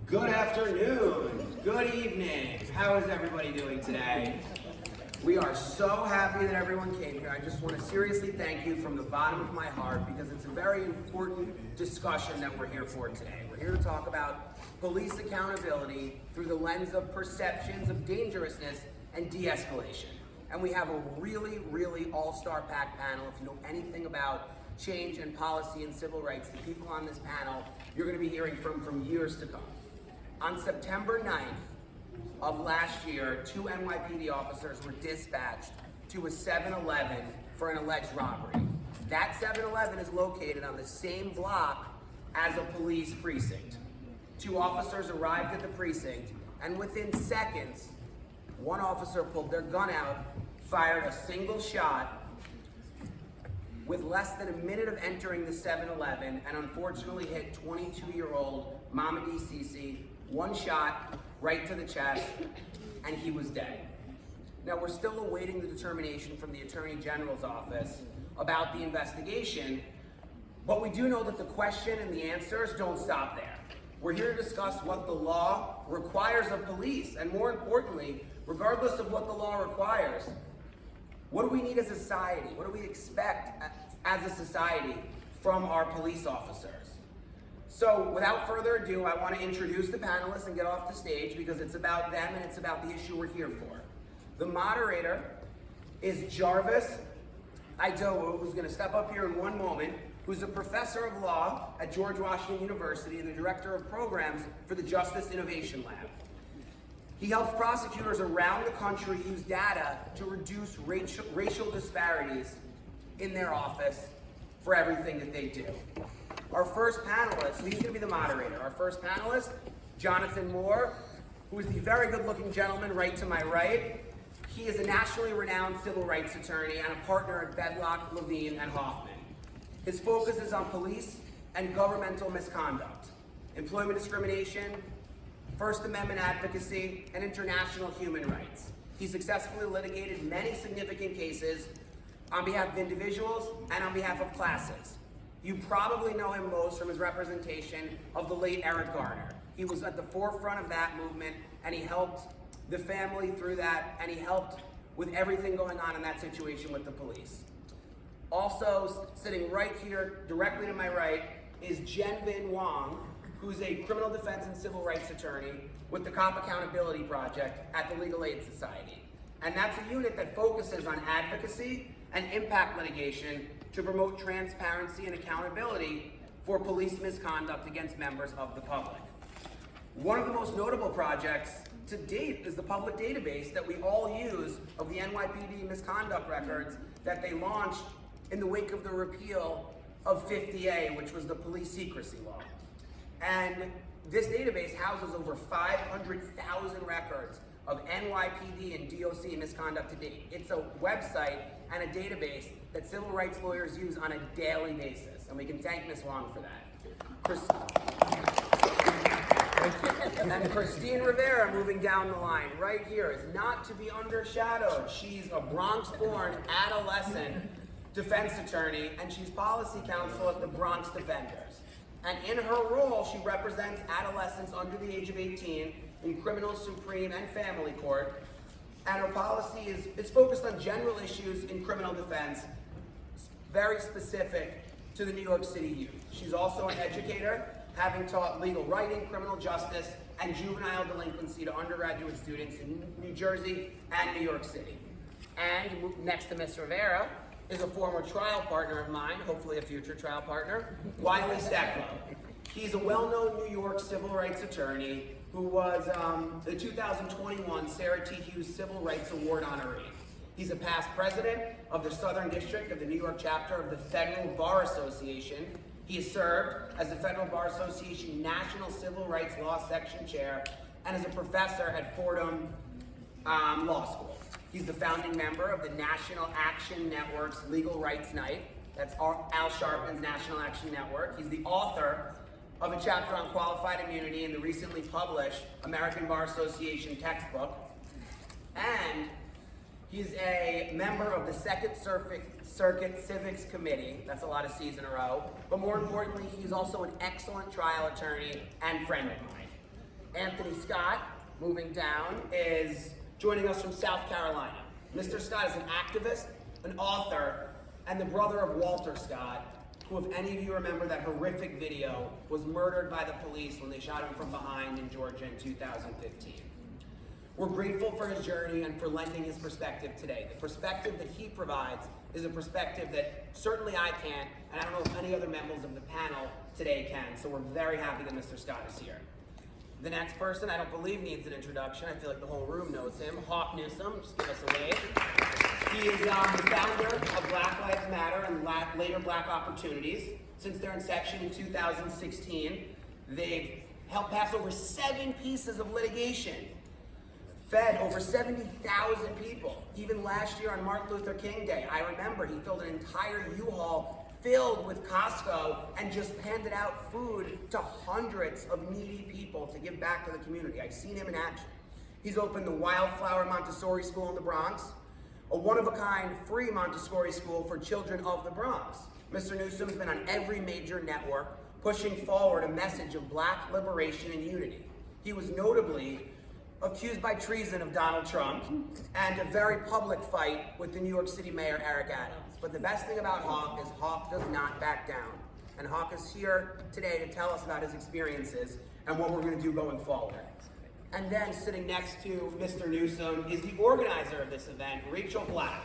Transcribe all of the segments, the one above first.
Good afternoon, good evening. How is everybody doing today? We are so happy that everyone came here. I just want to seriously thank you from the bottom of my heart because it's a very important discussion that we're here for today. We're here to talk about police accountability through the lens of perceptions of dangerousness and de-escalation. And we have a really all-star packed panel. If you know anything about change and policy and civil rights, the people on this panel you're going to be hearing from years to come. On September 9th of last year, 2 NYPD officers were dispatched to a 7-Eleven for an alleged robbery. That 7-Eleven is located on the same block as a police precinct. 2 officers arrived at the precinct, and within seconds, one officer pulled their gun out, fired a single shot with less than a minute of entering the 7-Eleven, and unfortunately hit 22-year-old Mamadi Sisi, one shot right to the chest, and he was dead. Now, we're still awaiting the determination from the Attorney General's office about the investigation, but we do know that the question and the answers don't stop there. We're here to discuss what the law requires of police, and more importantly, regardless of what the law requires, what do we need as a society? What do we expect as a society from our police officers? So without further ado, I want to introduce the panelists and get off the stage because it's about them and it's about the issue we're here for. The moderator is Jarvis Idowu, who's going to step up here in one moment, who's a professor of law at George Washington University and the director of programs for the Justice Innovation Lab. He helps prosecutors around the country use data to reduce racial disparities in their office for everything that they do. Our first panelist, so he's going to be the moderator. Our first panelist, Jonathan Moore, who is the very good-looking gentleman right to my right. He is a nationally renowned civil rights attorney and a partner at Bedlock, Levine, and Hoffman. His focus is on police and governmental misconduct, employment discrimination, First Amendment advocacy, and international human rights. He successfully litigated many significant cases on behalf of individuals and on behalf of classes. You probably know him most from his representation of the late Eric Garner. He was at the forefront of that movement, and he helped the family through that, and he helped with everything going on in that situation with the police. Also, sitting right here, directly to my right, is Jenvin Wong, who's a criminal defense and civil rights attorney with the Cop Accountability Project at the Legal Aid Society. And that's a unit that focuses on advocacy and impact litigation to promote transparency and accountability for police misconduct against members of the public. One of the most notable projects to date is the public database that we all use of the NYPD misconduct records that they launched in the wake of the repeal of 50A, which was the police secrecy law. And this database houses over 500,000 records of NYPD and DOC misconduct to date. It's a website and a database that civil rights lawyers use on a daily basis, and we can thank Ms. Wong for that. And Christine Rivera, moving down the line, right here, is not to be undershadowed. She's a Bronx-born adolescent defense attorney, and she's policy counsel at the Bronx Defenders. And in her role, she represents adolescents under the age of 18 in criminal, supreme, and family court. And her policy is focused on general issues in criminal defense, very specific to the New York City youth. She's also an educator, having taught legal writing, criminal justice, and juvenile delinquency to undergraduate students in New Jersey and New York City. And next to Ms. Rivera is a former trial partner of mine, hopefully a future trial partner, Wiley Stecklow. He's a well-known New York civil rights attorney who was the 2021 Sarah T. Hughes Civil Rights Award honoree. He's a past president of the Southern District of the New York chapter of the Federal Bar Association. He has served as the Federal Bar Association National Civil Rights Law Section Chair and as a professor at Fordham Law School. He's the founding member of the National Action Network's Legal Rights Night. That's Al Sharpton's National Action Network. He's the author of a chapter on qualified immunity in the recently published American Bar Association textbook. And he's a member of the Second Circuit Civics Committee. That's a lot of C's in a row. But more importantly, he's also an excellent trial attorney and friend of mine. Anthony Scott, moving down, is joining us from South Carolina. Mr. Scott is an activist, an author, and the brother of Walter Scott, who, if any of you remember that horrific video, was murdered by the police when they shot him from behind in Georgia in 2015. We're grateful for his journey and for lending his perspective today. The perspective that he provides is a perspective that certainly I can't, and I don't know if any other members of the panel today can, so we're very happy that Mr. Scott is here. The next person, I don't believe needs an introduction. I feel like the whole room knows him. Hawk Newsom, just give us a wave. He is the founder of Black Lives Matter and later Black Opportunities. Since their inception in 2016, they've helped pass over 7 pieces of litigation, fed over 70,000 people. Even last year on Martin Luther King Day, I remember he filled an entire U-Haul filled with Costco and just handed out food to hundreds of needy people to give back to the community. I've seen him in action. He's opened the Wildflower Montessori School in the Bronx, a one-of-a-kind free Montessori school for children of the Bronx. Mr. Newsom's been on every major network, pushing forward a message of Black liberation and unity. He was notably accused by treason of Donald Trump and a very public fight with the New York City Mayor Eric Adams. But the best thing about Hawk is Hawk does not back down. And Hawk is here today to tell us about his experiences and what we're going to do going forward. And then sitting next to Mr. Newsom is the organizer of this event, Rachel Black,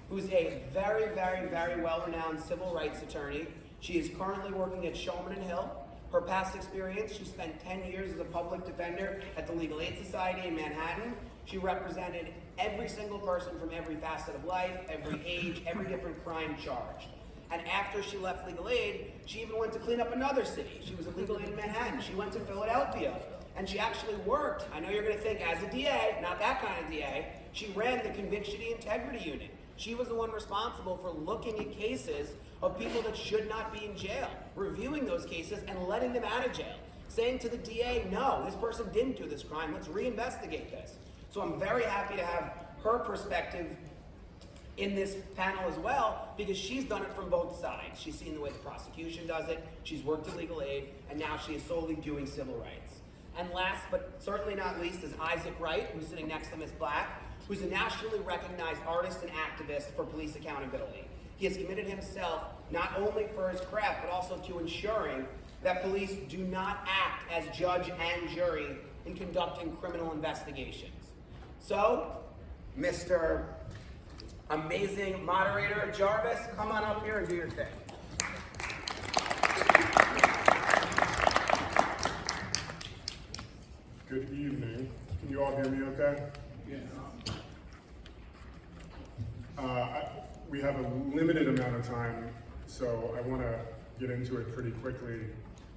who's a very, very, very well-renowned civil rights attorney. She is currently working at Shulman & Hill. Her past experience, she spent 10 years as a public defender at the Legal Aid Society in Manhattan. She represented every single person from every facet of life, every age, every different crime charged. And after she left Legal Aid, she even went to clean up another city. She was at Legal Aid in Manhattan. She went to Philadelphia. And she actually worked, I know you're going to think, as a DA, not that kind of DA. She ran the Conviction Integrity Unit. She was the one responsible for looking at cases of people that should not be in jail, reviewing those cases and letting them out of jail, saying to the DA, no, this person didn't do this crime, let's reinvestigate this. So I'm very happy to have her perspective in this panel as well, because she's done it from both sides. She's seen the way the prosecution does it, she's worked at Legal Aid, and now she is solely doing civil rights. And last but certainly not least is Isaac Wright, who's sitting next to Ms. Black, who's a nationally recognized artist and activist for police accountability. He has committed himself not only for his craft, but also to ensuring that police do not act as judge and jury in conducting criminal investigations. So, Mr. Amazing Moderator Jarvis, come on up here and do your thing. Good evening. Can you all hear me okay? Yeah. We have a limited amount of time, so I want to get into it pretty quickly.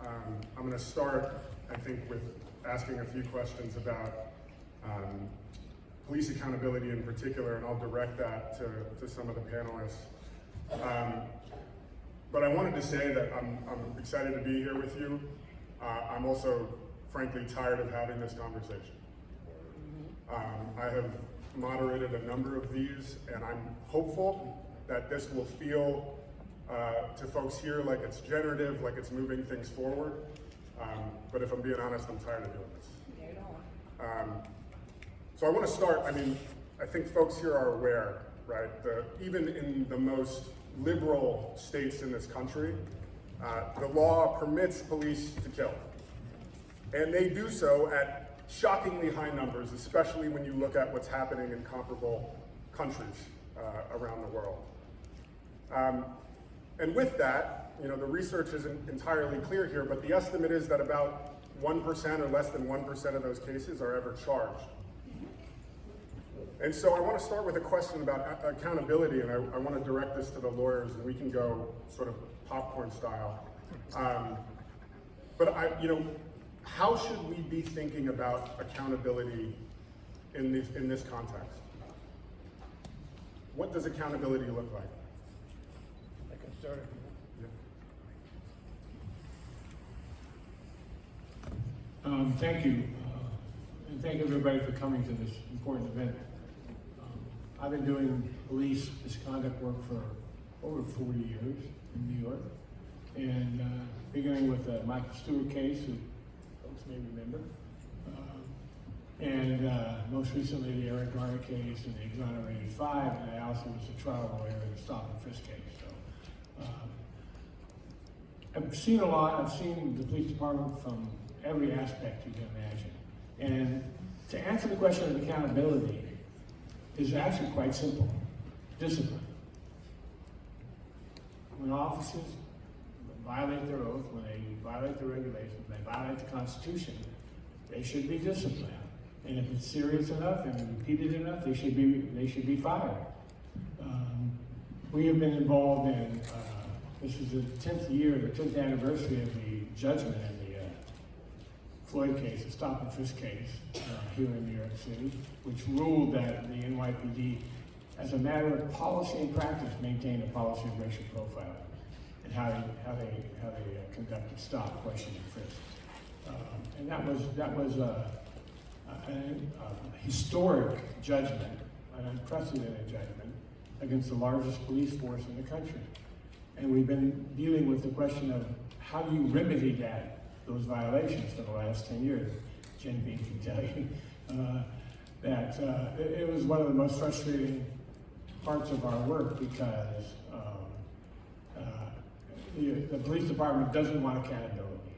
I'm going to start, I think, with asking a few questions about police accountability in particular, and I'll direct that to some of the panelists. But I wanted to say that I'm excited to be here with you. I'm also, frankly, tired of having this conversation. I have moderated a number of these, and I'm hopeful that this will feel to folks here like it's generative, like it's moving things forward. But if I'm being honest, I'm tired of doing this. So I want to start, I think folks here are aware, right? Even in the most liberal states in this country, the law permits police to kill. And they do so at shockingly high numbers, especially when you look at what's happening in comparable countries around the world. And with that, the research isn't entirely clear here, but the estimate is that about 1% or less than 1% of those cases are ever charged. And so I want to start with a question about accountability, and I want to direct this to the lawyers, and we can go sort of popcorn style. But how should we be thinking about accountability in this context? What does accountability look like? I can start. Thank you, and thank everybody for coming to this important event. I've been doing police misconduct work for over 40 years in New York, and beginning with the Michael Stewart case, who folks may remember, and most recently the Eric Garner case and the Exonerated 5, and I also was a trial lawyer in the Stop and Frisk case. So I've seen a lot. I've seen the police department from every aspect you can imagine. And to answer the question of accountability is actually quite simple. Discipline. When officers violate their oath, when they violate the regulations, when they violate the Constitution, they should be disciplined. And if it's serious enough and repeated enough, they should be fired. We have been involved in, this is the 10th year, the 10th anniversary of the judgment in the Floyd case, the Stop and Frisk case here in New York City, which ruled that the NYPD, as a matter of policy and practice, maintained a policy of racial profiling and how they conducted stop, question, and frisk. And that was a historic judgment, an unprecedented judgment against the largest police force in the country. And we've been dealing with the question of how do you remedy those violations for the last 10 years. Jen Bean can tell you that it was one of the most frustrating parts of our work because the police department doesn't want accountability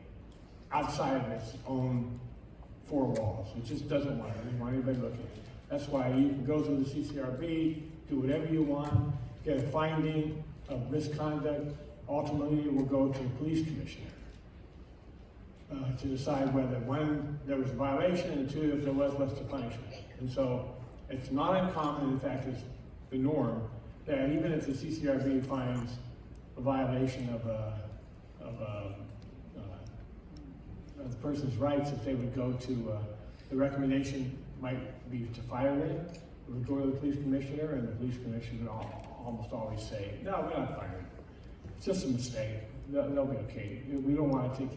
outside of its own four walls. It just doesn't want it. It doesn't want anybody looking at it. That's why you can go through the CCRB, do whatever you want, get a finding of misconduct. Ultimately, it will go to the police commissioner to decide whether, one, there was a violation, and two, if there was, what's the punishment. And so it's not uncommon, in fact, it's the norm, that even if the CCRB finds a violation of the person's rights, if they would go to, the recommendation might be to fire them. It would go to the police commissioner, and the police commissioner would almost always say, no, we're not firing. It's just a mistake. They'll be okay. We don't want to take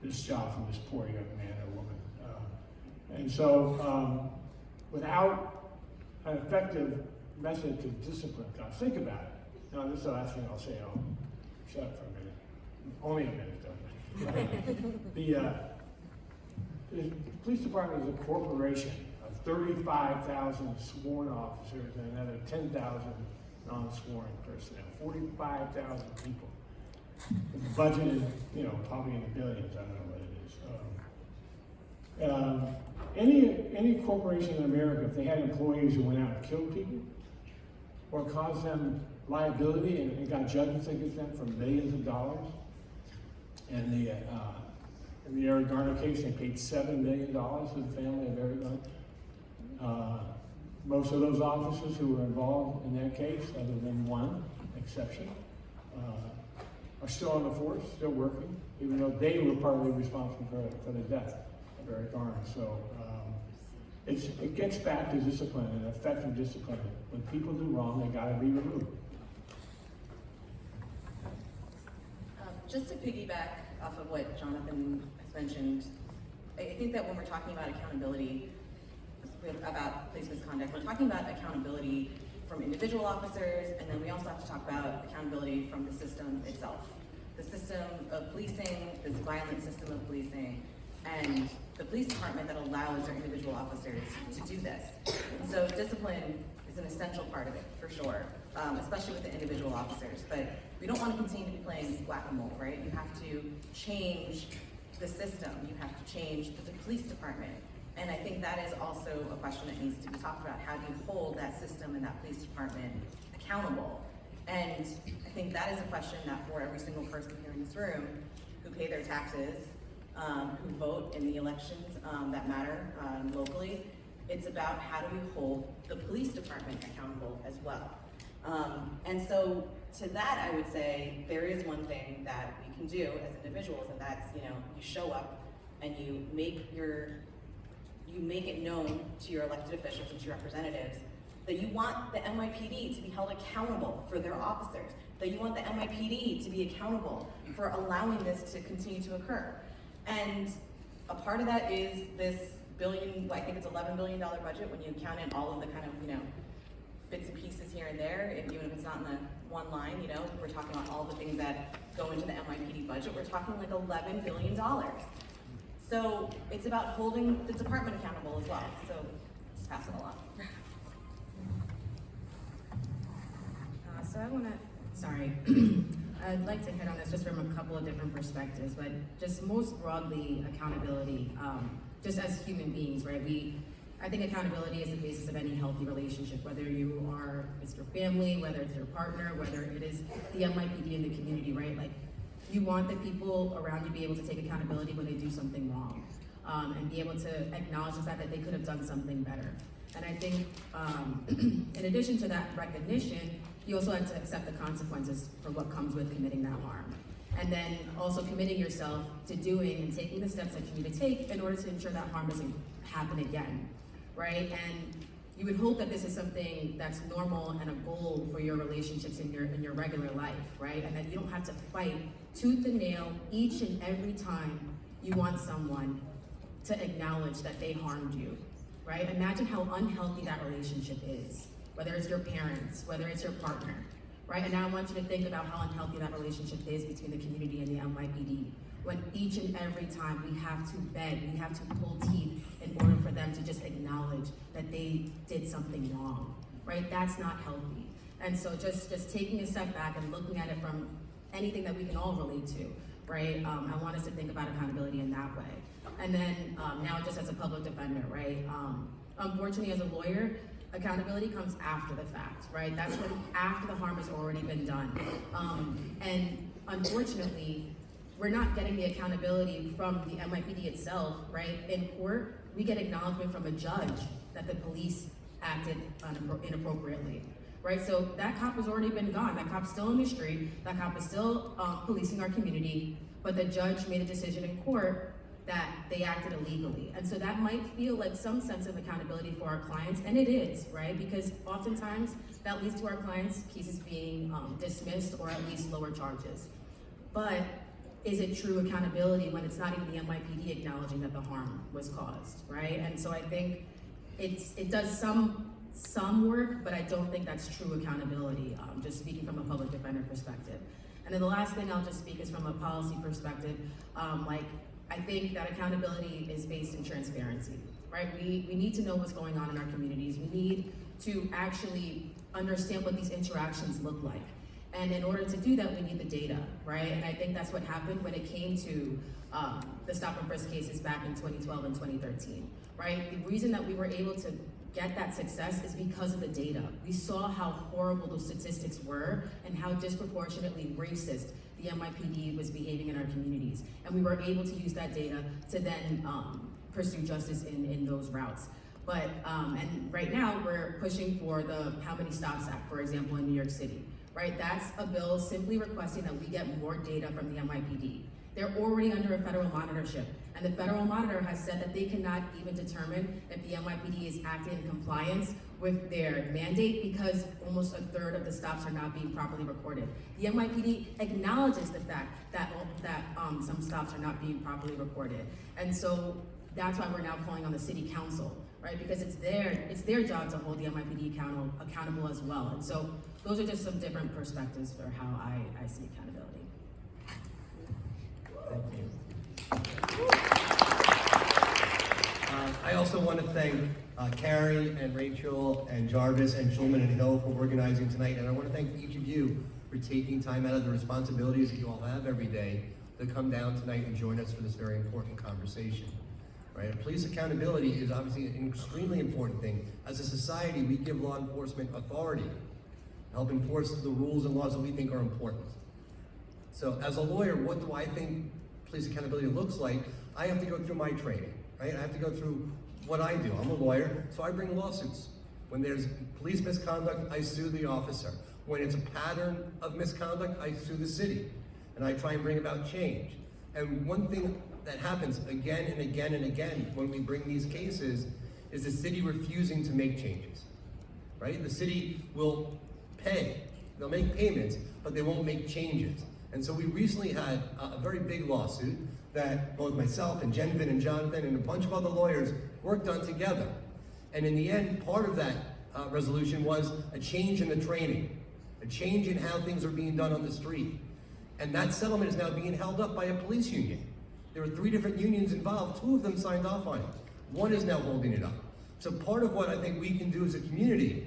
this job from this poor young man or woman. And so without an effective method to discipline cops, think about it. Now, this is the last thing I'll say. I'll shut up for a minute. Only a minute, though. The police department is a corporation of 35,000 sworn officers and another 10,000 non-sworn personnel, 45,000 people. The budget is, probably in the billions. I don't know what it is. Any corporation in America, if they had employees who went out and killed people or caused them liability and got judgments against them for millions of dollars, and in the Eric Garner case, they paid $7 million to the family of Eric Garner. Most of those officers who were involved in that case, other than one exception, are still on the force, still working, even though they were partly responsible for the death of Eric Garner. So it gets back to discipline and effective discipline. When people do wrong, they got to be removed. Just to piggyback off of what Jonathan has mentioned, I think that when we're talking about accountability, about police misconduct, we're talking about accountability from individual officers, and then we also have to talk about accountability from the system itself. The system of policing, this violent system of policing, and the police department that allows their individual officers to do this. And so discipline is an essential part of it, for sure, especially with the individual officers. But we don't want to continue to be playing whack-a-mole, right? You have to change the system. You have to change the police department. And I think that is also a question that needs to be talked about. How do you hold that system and that police department accountable? And I think that is a question that for every single person here in this room who pay their taxes, who vote in the elections that matter locally, it's about how do we hold the police department accountable as well. And so to that, I would say there is one thing that we can do as individuals, and that's, you show up and you make it known to your elected officials and to your representatives that you want the NYPD to be held accountable for their officers, that you want the NYPD to be accountable for allowing this to continue to occur. And a part of that is this I think it's $11 billion budget when you count in all of the kind of, bits and pieces here and there, even if it's not in the one line, we're talking about all the things that go into the NYPD budget, we're talking like $11 billion. So it's about holding the department accountable as well, so just pass it along. So I'd like to hit on this just from a couple of different perspectives, but just most broadly, accountability, just as human beings, right? I think accountability is the basis of any healthy relationship, whether it's your family, whether it's your partner, whether it is the NYPD in the community, right? Like, you want the people around you to be able to take accountability when they do something wrong, and be able to acknowledge the fact that they could have done something better. And I think, in addition to that recognition, you also have to accept the consequences for what comes with committing that harm. And then also committing yourself to doing and taking the steps that you need to take in order to ensure that harm doesn't happen again, right? And you would hope that this is something that's normal and a goal for your relationships in your regular life, right? And that you don't have to fight tooth and nail each and every time you want someone to acknowledge that they harmed you, right? Imagine how unhealthy that relationship is, whether it's your parents, whether it's your partner, right? And now I want you to think about how unhealthy that relationship is between the community and the NYPD. When each and every time we have to beg, we have to pull teeth in order for them to just acknowledge that they did something wrong, right? That's not healthy. And so just taking a step back and looking at it from anything that we can all relate to, right? I want us to think about accountability in that way. And then now just as a public defender, right? Unfortunately, as a lawyer, accountability comes after the fact, right? That's when after the harm has already been done. And unfortunately, we're not getting the accountability from the NYPD itself, right? In court, we get acknowledgement from a judge that the police acted inappropriately, right? So that cop has already been gone. That cop's still in the street. That cop is still policing our community, but the judge made a decision in court that they acted illegally. And so that might feel like some sense of accountability for our clients, and it is, right? Because oftentimes that leads to our clients' cases being dismissed or at least lower charges. But is it true accountability when it's not even the NYPD acknowledging that the harm was caused, right? And so I think it does some work, but I don't think that's true accountability, just speaking from a public defender perspective. And then the last thing I'll just speak is from a policy perspective. I think that accountability is based in transparency, right? We need to know what's going on in our communities. We need to actually understand what these interactions look like. And in order to do that, we need the data, right? And I think that's what happened when it came to the stop and frisk cases back in 2012 and 2013, right? The reason that we were able to get that success is because of the data. We saw how horrible those statistics were and how disproportionately racist the NYPD was behaving in our communities. And we were able to use that data to then pursue justice in those routes. But, and right now we're pushing for the How Many Stops Act, for example, in New York City, right? That's a bill simply requesting that we get more data from the NYPD. They're already under a federal monitorship, and the federal monitor has said that they cannot even determine if the NYPD is acting in compliance with their mandate because almost a third of the stops are not being properly recorded. The NYPD acknowledges the fact that some stops are not being properly recorded. And so that's why we're now calling on the city council, right? Because it's their job to hold the NYPD accountable as well. And so those are just some different perspectives for how I see accountability. Thank you. I also want to thank Carrie and Rachel and Jarvis and Schulman and Hill for organizing tonight, and I want to thank each of you for taking time out of the responsibilities that you all have every day to come down tonight and join us for this very important conversation. Right? And police accountability is obviously an extremely important thing. As a society, we give law enforcement authority to help enforce the rules and laws that we think are important. So as a lawyer, what do I think police accountability looks like? I have to go through my training, right? I have to go through what I do. I'm a lawyer, so I bring lawsuits. When there's police misconduct, I sue the officer. When it's a pattern of misconduct, I sue the city. And I try and bring about change. And one thing that happens again and again and again when we bring these cases is the city refusing to make changes, right? The city will pay, they'll make payments, but they won't make changes. And so we recently had a very big lawsuit that both myself and Jen Vin and Jonathan and a bunch of other lawyers worked on together. And in the end, part of that resolution was a change in the training, a change in how things are being done on the street. And that settlement is now being held up by a police union. There were 3 different unions involved, 2 of them signed off on it. 1 is now holding it up. So part of what I think we can do as a community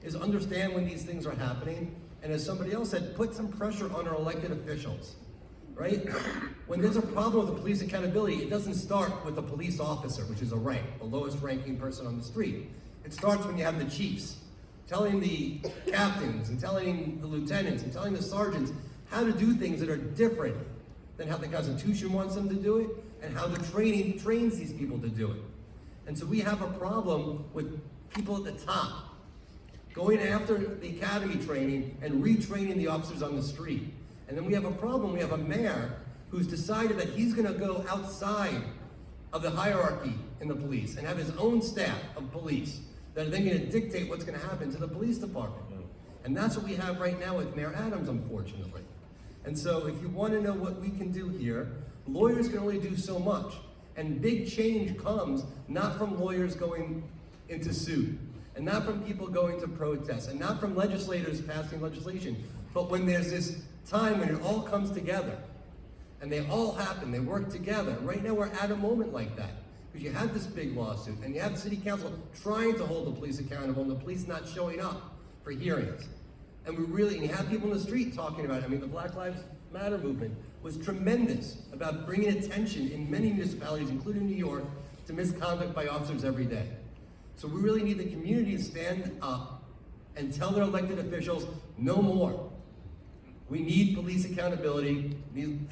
is understand when these things are happening, and as somebody else said, put some pressure on our elected officials, right? When there's a problem with the police accountability, it doesn't start with the police officer, which is a rank, the lowest ranking person on the street. It starts when you have the chiefs telling the captains and telling the lieutenants and telling the sergeants how to do things that are different than how the Constitution wants them to do it and how the training trains these people to do it. And so we have a problem with people at the top going after the academy training and retraining the officers on the street. And then we have a problem, we have a mayor who's decided that he's gonna go outside of the hierarchy in the police and have his own staff of police that are then gonna dictate what's gonna happen to the police department. And that's what we have right now with Mayor Adams, unfortunately. And so if you wanna know what we can do here, lawyers can only do so much. And big change comes not from lawyers going into suit, and not from people going to protest, and not from legislators passing legislation, but when there's this time when it all comes together, and they all happen, they work together. Right now we're at a moment like that, because you have this big lawsuit, and you have the city council trying to hold the police accountable, and the police not showing up for hearings. And you have people in the street talking about it. I mean, the Black Lives Matter movement was tremendous about bringing attention in many municipalities, including New York, to misconduct by officers every day. So we really need the community to stand up and tell their elected officials, no more. We need police accountability.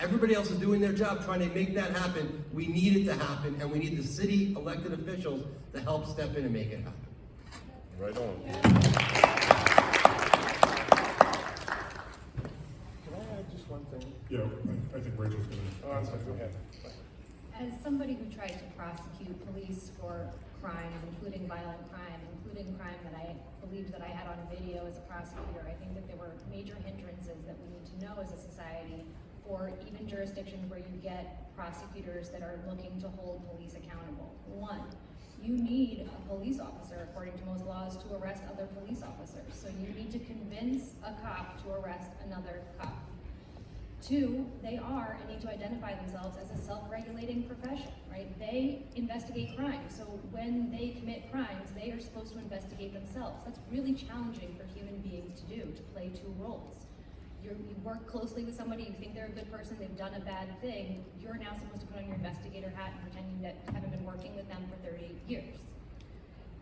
Everybody else is doing their job trying to make that happen. We need it to happen, and we need the city elected officials to help step in and make it happen. Right on. Can I add just one thing? Yeah, I think Rachel's gonna. Go ahead. As somebody who tried to prosecute police for crimes, including violent crime, including crime that I believed that I had on video as a prosecutor, I think that there were major hindrances that we need to know as a society for even jurisdictions where you get prosecutors that are looking to hold police accountable. 1, you need a police officer, according to most laws, to arrest other police officers. So you need to convince a cop to arrest another cop. 2, they are and need to identify themselves as a self-regulating profession, right? They investigate crime, so when they commit crimes, they are supposed to investigate themselves. That's really challenging for human beings to do, to play 2 roles. You work closely with somebody, you think they're a good person, they've done a bad thing, you're now supposed to put on your investigator hat and pretend that you haven't been working with them for 38 years.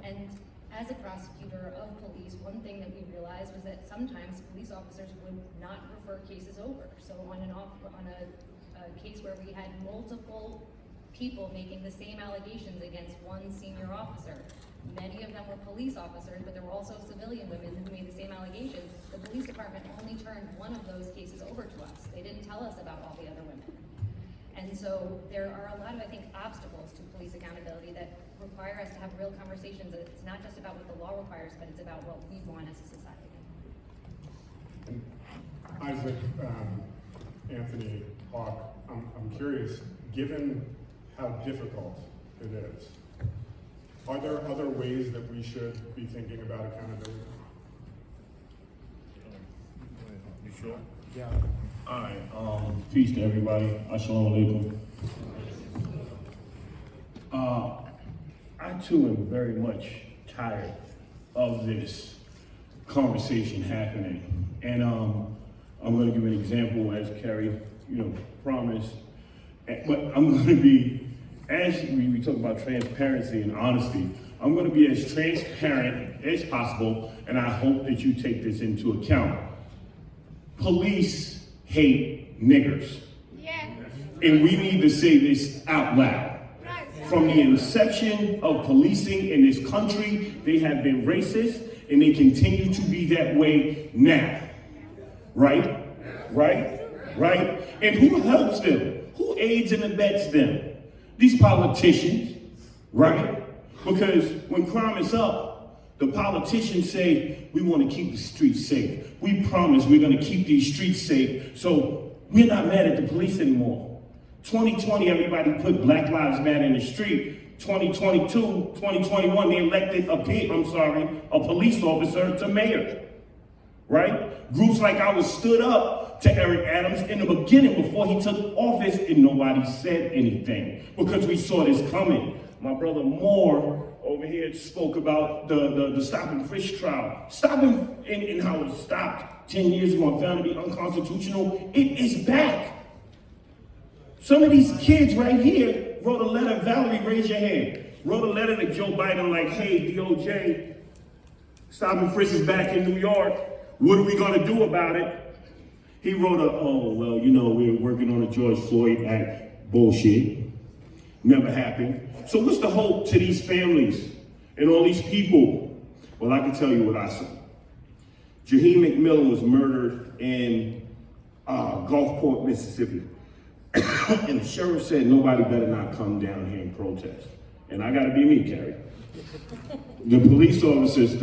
And as a prosecutor of police, one thing that we realized was that sometimes police officers would not refer cases over. So on a case where we had multiple people making the same allegations against one senior officer, many of them were police officers, but there were also civilian women who made the same allegations. The police department only turned one of those cases over to us. They didn't tell us about all the other women. And so there are a lot of, I think, obstacles to police accountability that require us to have real conversations. It's not just about what the law requires, but it's about what we want as a society. Isaac, Anthony, Hawk, I'm curious, given how difficult it is, are there other ways that we should be thinking about accountability? You sure? Yeah. All right. Peace to everybody. Assalamu alaikum. I too am very much tired of this conversation happening, and I'm going to give an example as Carrie, promised. But I'm going to be, as we talk about transparency and honesty, I'm going to be as transparent as possible, and I hope that you take this into account. Police hate niggers. Yeah. And we need to say this out loud. From the inception of policing in this country, they have been racist, and they continue to be that way now. Right? And who helps them? Who aids and abets them? These politicians, right? Because when crime is up, the politicians say, we want to keep the streets safe. We promise we're going to keep these streets safe. So we're not mad at the police anymore. 2020, everybody put Black Lives Matter in the street. 2022, 2021, they elected a police officer to mayor, right? Groups like ours stood up to Eric Adams in the beginning before he took office, and nobody said anything because we saw this coming. My brother Moore over here spoke about the stop and frisk trial. Stop and how it stopped 10 years ago and found to be unconstitutional. It is back. Some of these kids right here wrote a letter. Valerie, raise your hand. Wrote a letter to Joe Biden like, hey, DOJ, stop and frisk is back in New York. What are we going to do about it? He wrote we're working on a George Floyd Act. Bullshit. Never happened. So what's the hope to these families and all these people? Well, I can tell you what I saw. Jaheim McMillan was murdered in Gulfport, Mississippi. And the sheriff said, nobody better not come down here and protest. And I gotta be me, Carrie. The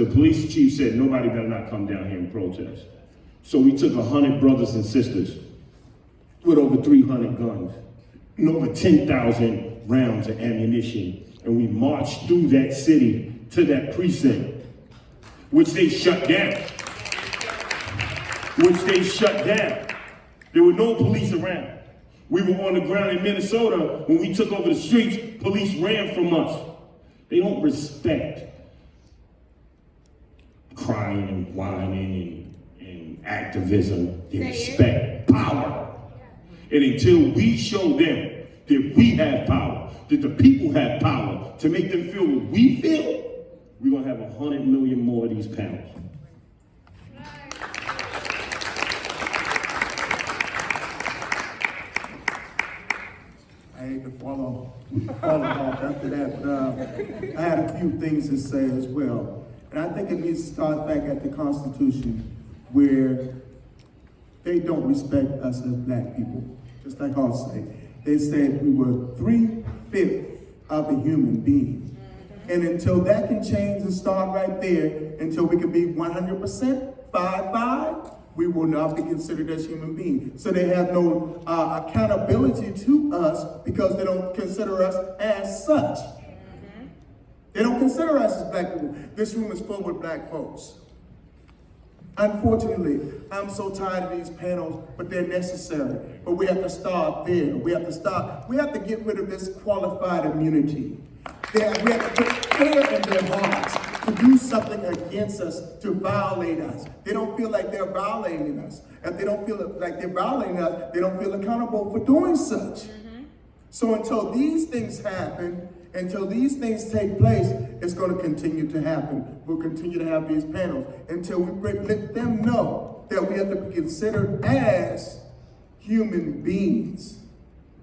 police chief said, nobody better not come down here and protest. So we took 100 brothers and sisters with over 300 guns and over 10,000 rounds of ammunition. And we marched through that city to that precinct, which they shut down. There were no police around. We were on the ground in Minnesota. When we took over the streets, police ran from us. They don't respect crying and whining and activism. They respect power. And until we show them that we have power, that the people have power to make them feel what we feel, we're going to have 100 million more of these panels. I hate to follow off after that, but I had a few things to say as well. And I think it needs to start back at the Constitution, where they don't respect us as black people, just like I'll say. They said we were 3/5 of a human being. And until that can change and start right there, until we can be 100%, 5/5, we will not be considered as human beings. So they have no accountability to us because they don't consider us as such. They don't consider us as black people. This room is full with black folks. Unfortunately, I'm so tired of these panels, but they're necessary. But we have to start there. We have to get rid of this qualified immunity. We have to put fear in their hearts to do something against us, to violate us. They don't feel like they're violating us. If they don't feel like they're violating us, they don't feel accountable for doing such. So until these things happen, until these things take place, it's going to continue to happen. We'll continue to have these panels until we let them know that we have to be considered as human beings,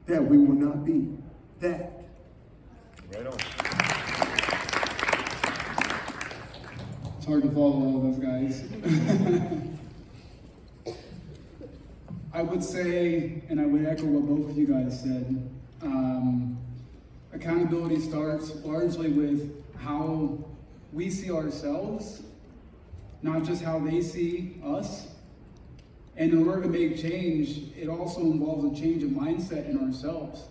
that we will not be that. Right on. It's hard to follow all those guys. I would say, and I would echo what both of you guys said, accountability starts largely with how we see ourselves, not just how they see us. And in order to make change, it also involves a change of mindset in ourselves.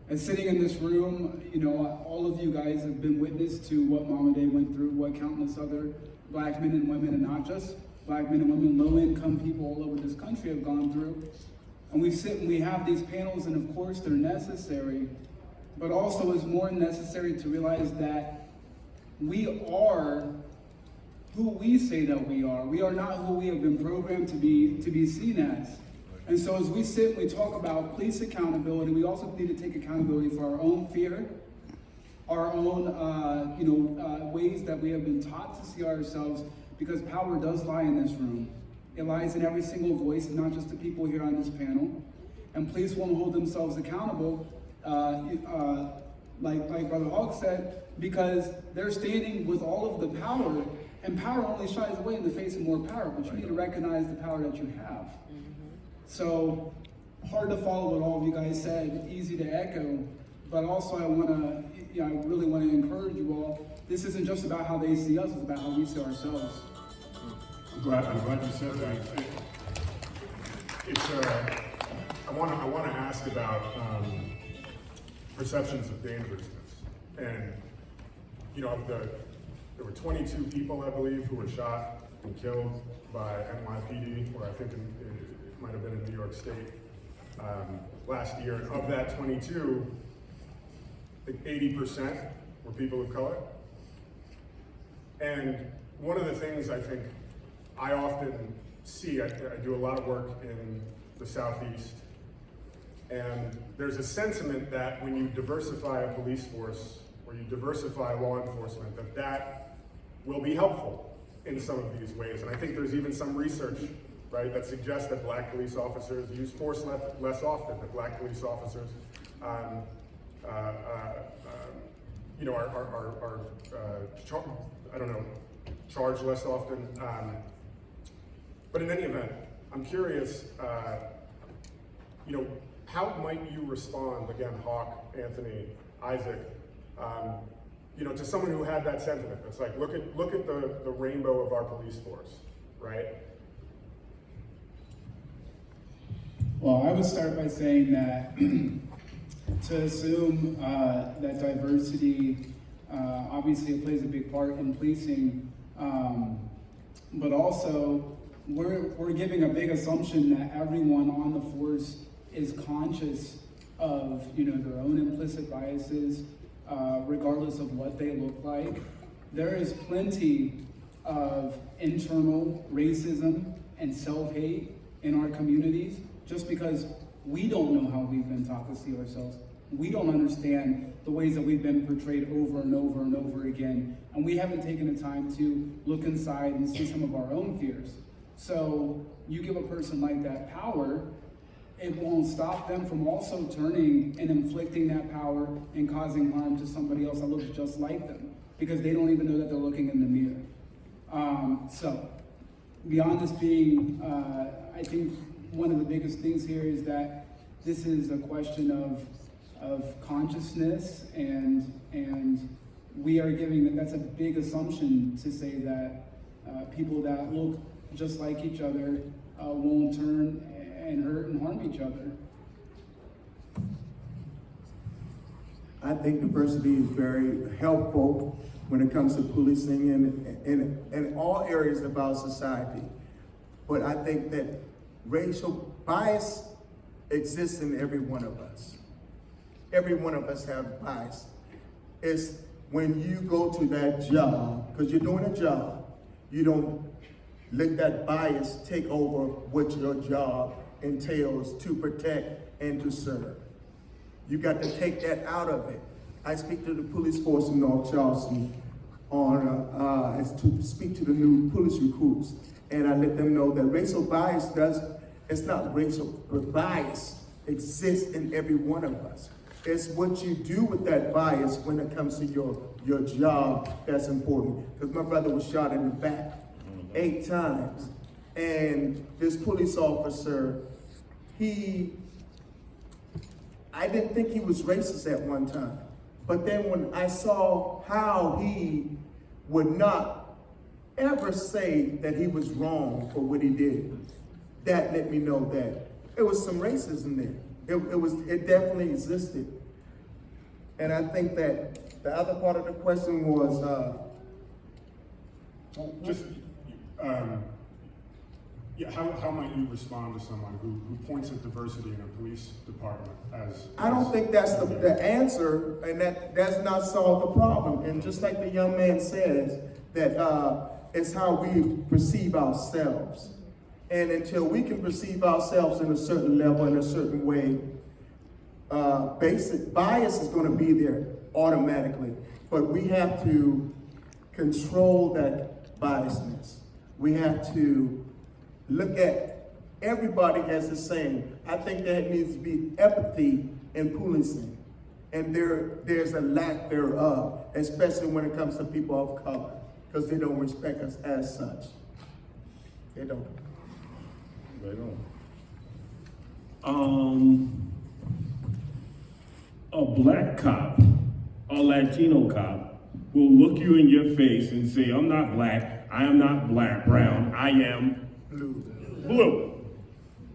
And sitting in this room, you know, all of you guys have been witness to what Mama Day went through, what countless other black men and women, and not just black men and women, low-income people all over this country have gone through. And we sit and we have these panels, and of course they're necessary, but also it's more necessary to realize that we are who we say that we are. We are not who we have been programmed to be seen as. And so as we sit and we talk about police accountability, we also need to take accountability for our own fear, our own ways that we have been taught to see ourselves, because power does lie in this room. It lies in every single voice, and not just the people here on this panel. And police won't hold themselves accountable like Brother Hawk said, because they're standing with all of the power, and power only shies away in the face of more power, but you need to recognize the power that you have. So, hard to follow what all of you guys said, easy to echo, but also I really want to encourage you all, this isn't just about how they see us, it's about how we see ourselves. I'm glad you said that. I want to ask about perceptions of dangerousness. And, you know, there were 22 people, I believe, who were shot and killed by NYPD, or I think it might have been in New York State last year. And of that 22, I think 80% were people of color. And one of the things I think I often see, I do a lot of work in the Southeast, and there's a sentiment that when you diversify a police force, or you diversify law enforcement, that will be helpful in some of these ways. And I think there's even some research, right, that suggests that black police officers use force less often, that black police officers you know, are charged less often. But in any event, I'm curious, you know, how might you respond, again, Hawk, Anthony, Isaac, you know, to someone who had that sentiment? It's like, look at the rainbow of our police force, right? Well, I would start by saying that to assume that diversity obviously it plays a big part in policing, but also we're giving a big assumption that everyone on the force is conscious of, you know, their own implicit biases, regardless of what they look like. There is plenty of internal racism and self-hate in our communities just because we don't know how we've been taught to see ourselves. We don't understand the ways that we've been portrayed over and over and over again, and we haven't taken the time to look inside and see some of our own fears. So you give a person like that power, it won't stop them from also turning and inflicting that power and causing harm to somebody else that looks just like them, because they don't even know that they're looking in the mirror. So beyond this being, I think one of the biggest things here is that this is a question of consciousness, and we are giving, that's a big assumption to say that people that look just like each other won't turn and hurt and harm each other. I think diversity is very helpful when it comes to policing in all areas of our society. But I think that racial bias exists in every one of us. Every one of us have bias. It's when you go to that job, because you're doing a job, you don't let that bias take over what your job entails to protect and to serve. You got to take that out of it. I speak to the police force in North Charleston to speak to the new police recruits, and I let them know that racial bias it's not racial, but bias exists in every one of us. It's what you do with that bias when it comes to your job that's important. Because my brother was shot in the back 8 times, and this police officer, I didn't think he was racist at one time. But then when I saw how he would not ever say that he was wrong for what he did, that let me know that there was some racism there. It definitely existed. And I think that the other part of the question was, how might you respond to someone who points at diversity in a police department as... I don't think that's the answer, and that does not solve the problem. And just like the young man says, that it's how we perceive ourselves. And until we can perceive ourselves in a certain level, in a certain way, basic bias is going to be there automatically. But we have to control that biasness. We have to look at everybody as the same. I think there needs to be empathy in policing. and there's a lack thereof, especially when it comes to people of color, because they don't respect us as such. They don't. Right on. A black cop, a Latino cop, will look you in your face and say, I'm not black, I am not brown, I am blue,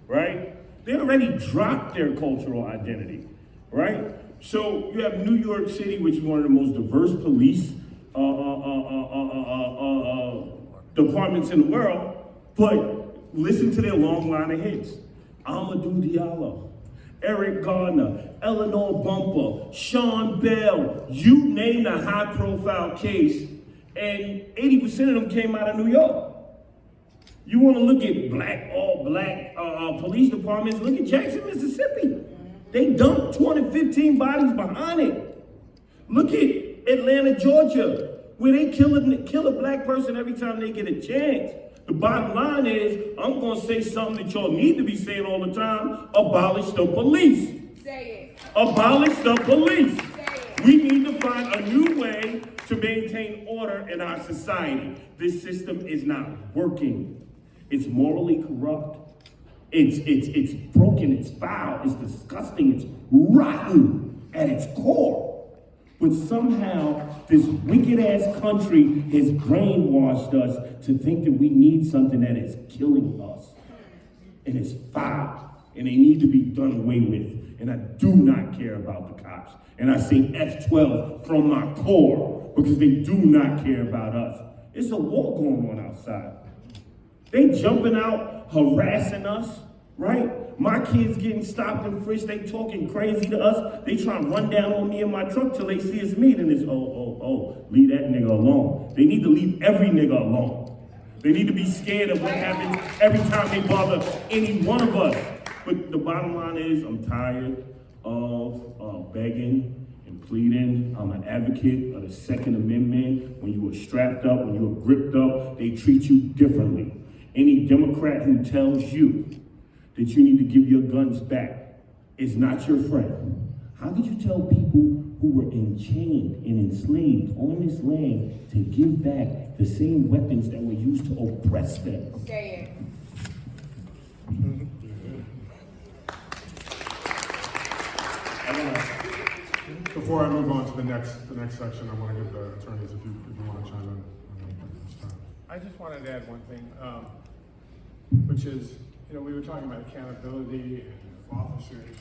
right? They already dropped their cultural identity, right? So you have New York City, which is one of the most diverse police departments in the world, but listen to their long line of hits. Amadou Diallo, Eric Gardner, Eleanor Bumper, Sean Bell, you name a high-profile case, and 80% of them came out of New York. You want to look at all black police departments, look at Jackson, Mississippi. They dumped 215 bodies behind it. Look at Atlanta, Georgia, where they kill a black person every time they get a chance. The bottom line is, I'm going to say something that y'all need to be saying all the time: abolish the police. Say it. Abolish the police. Say it. We need to find a new way to maintain order in our society. This system is not working. It's morally corrupt. It's broken, it's foul, it's disgusting, it's rotten at its core. But somehow this wicked ass country has brainwashed us to think that we need something that is killing us. And it's foul, and they need to be done away with. And I do not care about the cops. And I say F12 from my core, because they do not care about us. It's a war going on outside. They jumping out, harassing us, right? My kids getting stopped and frisked, they talking crazy to us. They trying to run down on me in my truck till they see us meet, and it's, leave that nigga alone. They need to leave every nigga alone. They need to be scared of what happens every time they bother any one of us. But the bottom line is, I'm tired of begging and pleading. I'm an advocate of the Second Amendment. When you are strapped up, when you are gripped up, they treat you differently. Any Democrat who tells you that you need to give your guns back is not your friend. How could you tell people who were enchained and enslaved on this land to give back the same weapons that were used to oppress them? Say it. Before I move on to the next section, I want to give the attorneys, if you want to chime in. I just wanted to add one thing, which is, we were talking about accountability of officers.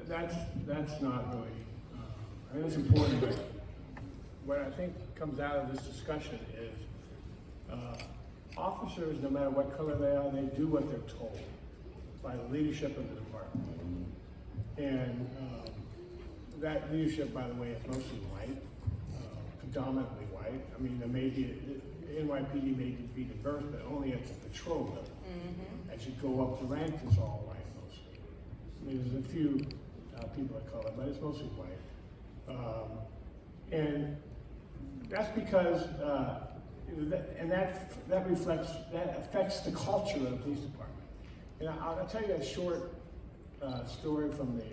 That's not really, I think it's important, but what I think comes out of this discussion is officers, no matter what color they are, they do what they're told by the leadership of the department. And that leadership, by the way, is mostly white, predominantly white. I mean, there may be, NYPD may be diverse, but only at the patrol level. Mm-hmm. As you go up the rank, it's all white mostly. I mean, there's a few people of color, but it's mostly white. And that's because, that affects the culture of the police department. And I'll tell you a short story from the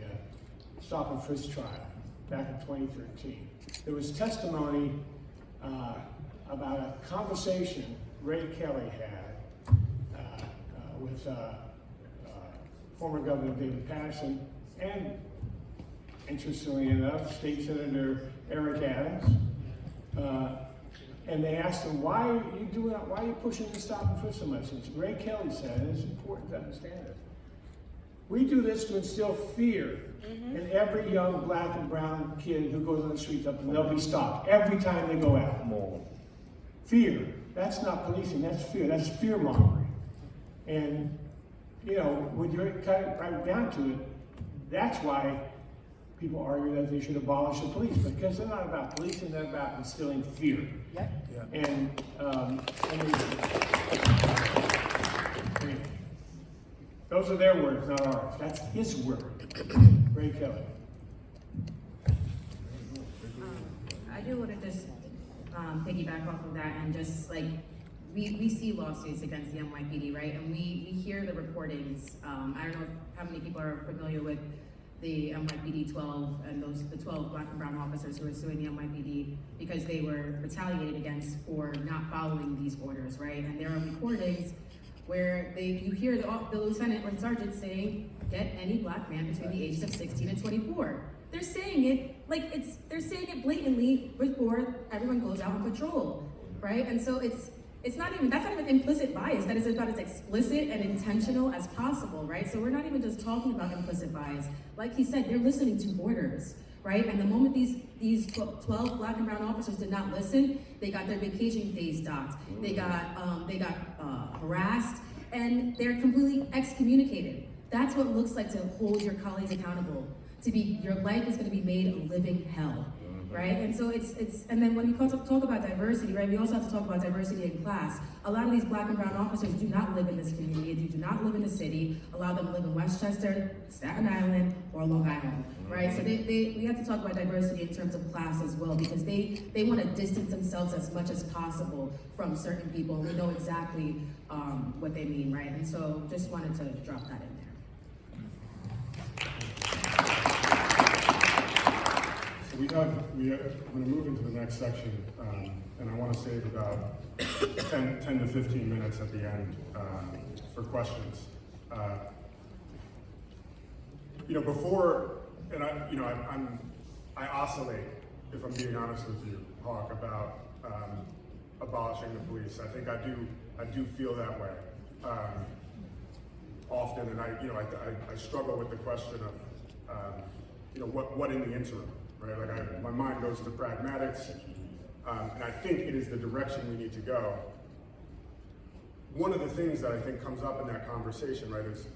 stop and frisk trial back in 2013. There was testimony about a conversation Ray Kelly had with former Governor David Patterson and, interestingly enough, State Senator Eric Adams. And they asked him, why are you pushing the stop and frisk so much? And Ray Kelly said, and it's important to understand this, we do this to instill fear in every young black and brown kid who goes on the streets up, and they'll be stopped every time they go out. Fear. That's not policing, that's fear. That's fear mongering. And, when you cut it right down to it, that's why people argue that they should abolish the police, because they're not about policing, they're about instilling fear. Yep. Yeah. And, those are their words, not ours. That's his word. Ray Kelly. I do want to just piggyback off of that and just we see lawsuits against the NYPD, right? And we hear the reportings. I don't know how many people are familiar with the NYPD 12 and the 12 black and brown officers who were suing the NYPD because they were retaliated against for not following these orders, right? And there are recordings where you hear the lieutenant or sergeant saying, get any black man between the ages of 16 and 24. They're saying it they're saying it blatantly before everyone goes out on patrol, right? And so that's not even implicit bias. That is about as explicit and intentional as possible, right? So we're not even just talking about implicit bias. Like he said, they're listening to orders, right? And the moment these 12 black and brown officers did not listen, they got their vacation days docked. They got harassed, and they're completely excommunicated. That's what it looks like to hold your colleagues accountable. Your life is going to be made a living hell, right? And so and then when we talk about diversity, right, we also have to talk about diversity in class. A lot of these black and brown officers do not live in this community, they do not live in the city. A lot of them live in Westchester, Staten Island, or Long Island, right? So we have to talk about diversity in terms of class as well, because they want to distance themselves as much as possible from certain people, and we know exactly what they mean, right? And so just wanted to drop that in there. I'm going to move into the next section, and I want to save about 10 to 15 minutes at the end for questions. Before, and I oscillate, if I'm being honest with you, Hawk, about abolishing the police. I think I do feel that way often, and I struggle with the question of what in the interim. Right? Like my mind goes to pragmatics, and I think it is the direction we need to go. One of the things that I think comes up in that conversation, right, is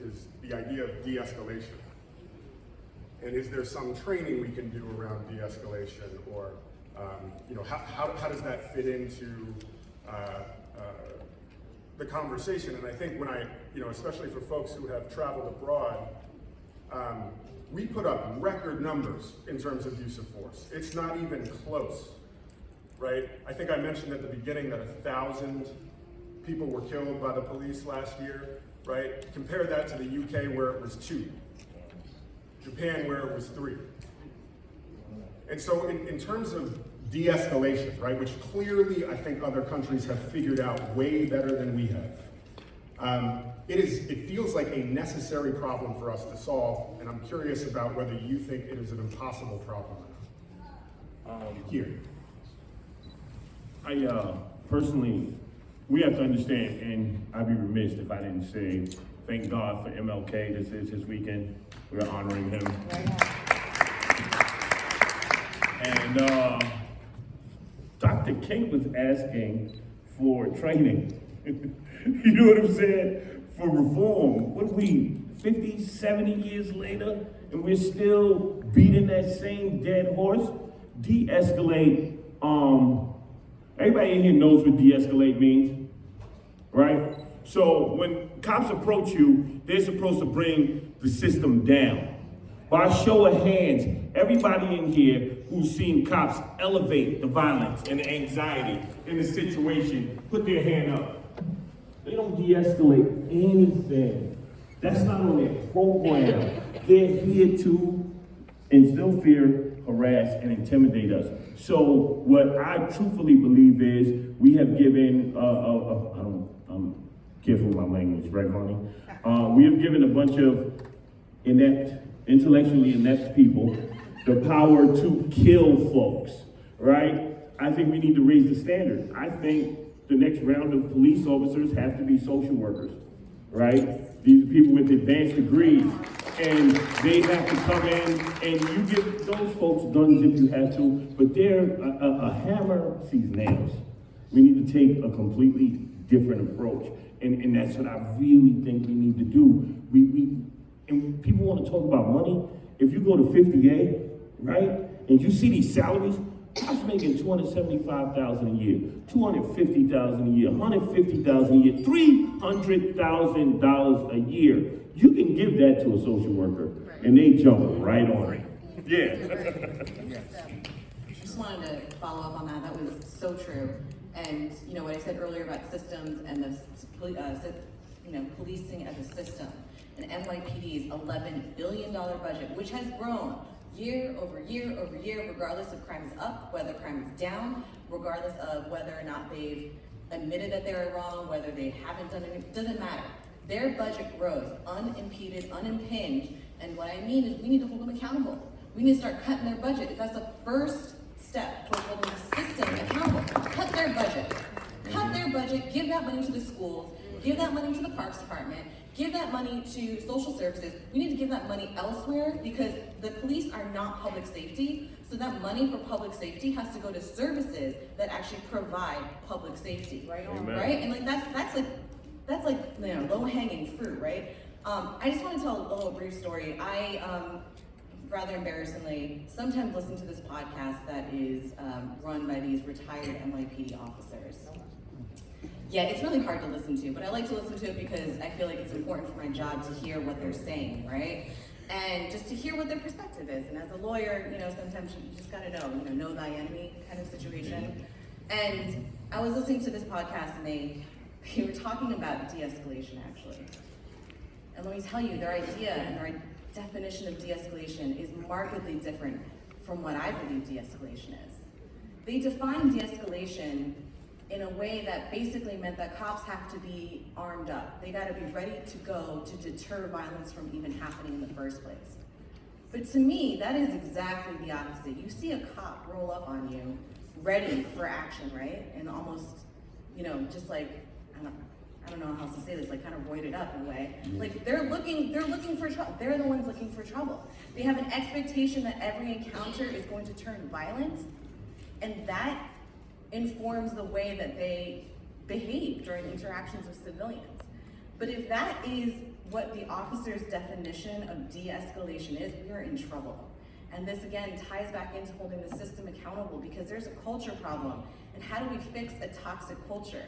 the idea of de-escalation. And is there some training we can do around de-escalation, or how does that fit into the conversation? And I think when especially for folks who have traveled abroad, we put up record numbers in terms of use of force. It's not even close, right? I think I mentioned at the beginning that 1,000 people were killed by the police last year, right? Compare that to the UK where it was 2, Japan where it was 3. And so in terms of de-escalation, right, which clearly I think other countries have figured out way better than we have, it feels like a necessary problem for us to solve, and I'm curious about whether you think it is an impossible problem or not. Here. I personally, we have to understand, and I'd be remiss if I didn't say, thank God for MLK. This is his weekend. We're honoring him. And Dr. King was asking for training. You know what I'm saying? For reform. What are we, 50, 70 years later, and we're still beating that same dead horse? De-escalate, everybody in here knows what de-escalate means, right? So when cops approach you, they're supposed to bring the system down. By show of hands, everybody in here who's seen cops elevate the violence and the anxiety in the situation, put their hand up. They don't de-escalate anything. That's not on their program. They're here to instill fear, harass, and intimidate us. So what I truthfully believe is we have given, I'm careful with my language, right, Vonnie? We have given a bunch of intellectually inept people the power to kill folks, right? I think we need to raise the standard. I think the next round of police officers have to be social workers, right? These are people with advanced degrees, and they have to come in, and you give those folks guns if you have to, but a hammer sees nails. We need to take a completely different approach, and that's what I really think we need to do. And people want to talk about money. If you go to 50A, right, and you see these salaries, cops making $275,000 a year, $250,000 a year, $150,000 a year, $300,000 a year. You can give that to a social worker, and they jump right on it. Yeah. Just wanted to follow up on that. That was so true. And what I said earlier about systems and the policing as a system. and NYPD's $11 billion budget, which has grown year over year over year, regardless of crime is up, whether crime is down, regardless of whether or not they've admitted that they were wrong, whether they haven't done it, doesn't matter. Their budget grows unimpeded, unimpinged, and what I mean is we need to hold them accountable. We need to start cutting their budget. If that's the first step towards holding the system accountable, cut their budget. Cut their budget, give that money to the schools, give that money to the Parks Department, give that money to social services. We need to give that money elsewhere because the police are not public safety. So that money for public safety has to go to services that actually provide public safety, right? Right? And like that's like you know, low-hanging fruit, right? I just want to tell a little brief story. I rather embarrassingly sometimes listen to this podcast that is run by these retired NYPD officers. Yeah, it's really hard to listen to, but I like to listen to it because I feel like it's important for my job to hear what they're saying, right? And just to hear what their perspective is. And as a lawyer, you know, sometimes you just gotta know thy enemy kind of situation. And I was listening to this podcast and they were talking about de-escalation actually. And let me tell you, their idea and their definition of de-escalation is markedly different from what I believe de-escalation is. They define de-escalation in a way that basically meant that cops have to be armed up. They gotta be ready to go to deter violence from even happening in the first place. But to me, that is exactly the opposite. You see a cop roll up on you, ready for action, right? And almost, you know, just like, I don't know how else to say this, like kind of roided up in a way. Like they're looking for trouble. They're the ones looking for trouble. They have an expectation that every encounter is going to turn violent, and that informs the way that they behave during interactions with civilians. But if that is what the officer's definition of de-escalation is, we are in trouble. And this again ties back into holding the system accountable because there's a culture problem. And how do we fix a toxic culture?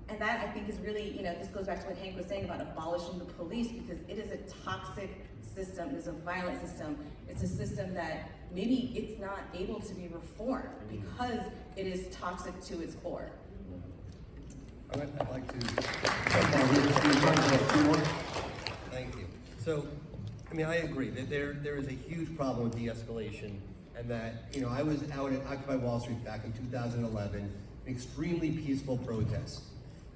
And that I think is really, you know, this goes back to what Hank was saying about abolishing the police because it is a toxic system, it is a violent system. It's a system that maybe it's not able to be reformed because it is toxic to its core. I'd like to. Thank you. So, I mean, I agree that there is a huge problem with de-escalation, and that, you know, I was out at Occupy Wall Street back in 2011, an extremely peaceful protest.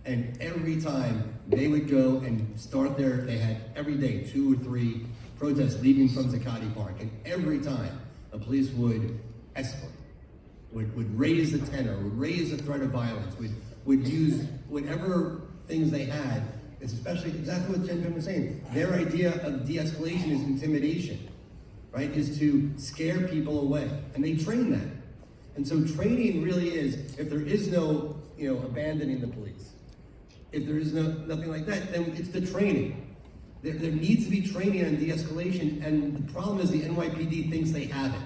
And every time they would go and start they had every day 2 or 3 protests leaving from Zuccotti Park, and every time the police would escalate, would raise the tenor, would raise the threat of violence, would use whatever things they had. It's especially exactly what Jen was saying. Their idea of de-escalation is intimidation, right? Is to scare people away, and they train that. And so training really is, if there is no, you know, abandoning the police, if there is nothing like that, then it's the training. There needs to be training on de-escalation, and the problem is the NYPD thinks they have it.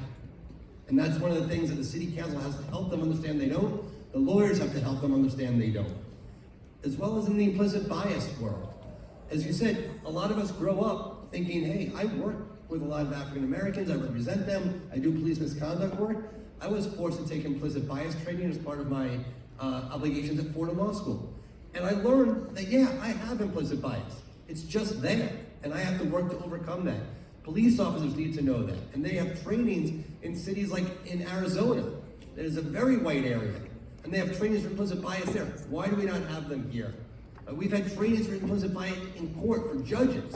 And that's one of the things that the city council has to help them understand they don't. The lawyers have to help them understand they don't. As well as in the implicit bias world. As you said, a lot of us grow up thinking, hey, I work with a lot of African Americans, I represent them, I do police misconduct work. I was forced to take implicit bias training as part of my obligations at Fordham Law School. And I learned that, yeah, I have implicit bias. It's just there, and I have to work to overcome that. Police officers need to know that, and they have trainings in cities like in Arizona, that is a very white area, and they have trainings for implicit bias there. Why do we not have them here? We've had trainings for implicit bias in court for judges.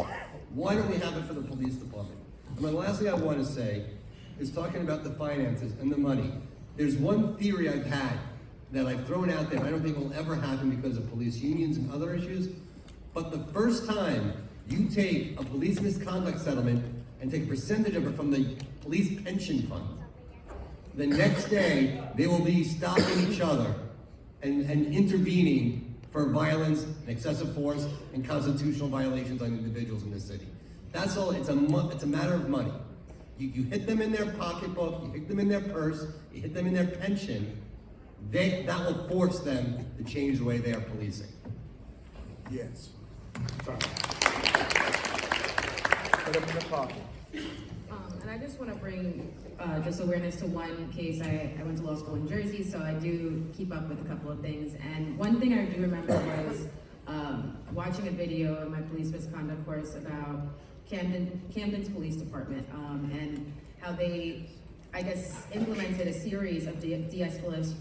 Why don't we have it for the police department? And the last thing I want to say is talking about the finances and the money. There's one theory I've had that I've thrown out there, I don't think will ever happen because of police unions and other issues, but the first time you take a police misconduct settlement and take a percentage of it from the police pension fund, the next day they will be stopping each other and intervening for violence and excessive force and constitutional violations on individuals in this city. That's all, it's a matter of money. You hit them in their pocketbook, you hit them in their purse, you hit them in their pension, that will force them to change the way they are policing. Yes. And I just want to bring just awareness to one case. I went to law school in Jersey, so I do keep up with a couple of things. And one thing I do remember was watching a video in my police misconduct course about Camden's police department, and how they, I guess, implemented a series of de-escalation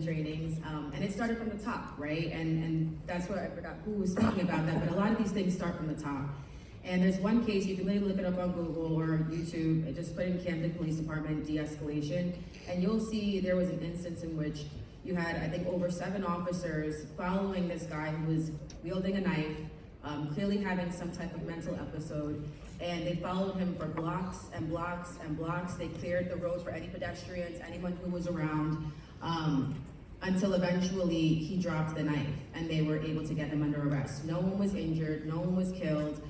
trainings, and it started from the top, right? And that's where I forgot who was speaking about that, but a lot of these things start from the top. And there's one case, you can literally look it up on Google or YouTube, and just put in Camden Police Department de-escalation, and you'll see there was an instance in which you had, I think, over 7 officers following this guy who was wielding a knife, clearly having some type of mental episode, and they followed him for blocks and blocks and blocks. They cleared the road for any pedestrians, anyone who was around, until eventually he dropped the knife, and they were able to get him under arrest. No one was injured, no one was killed.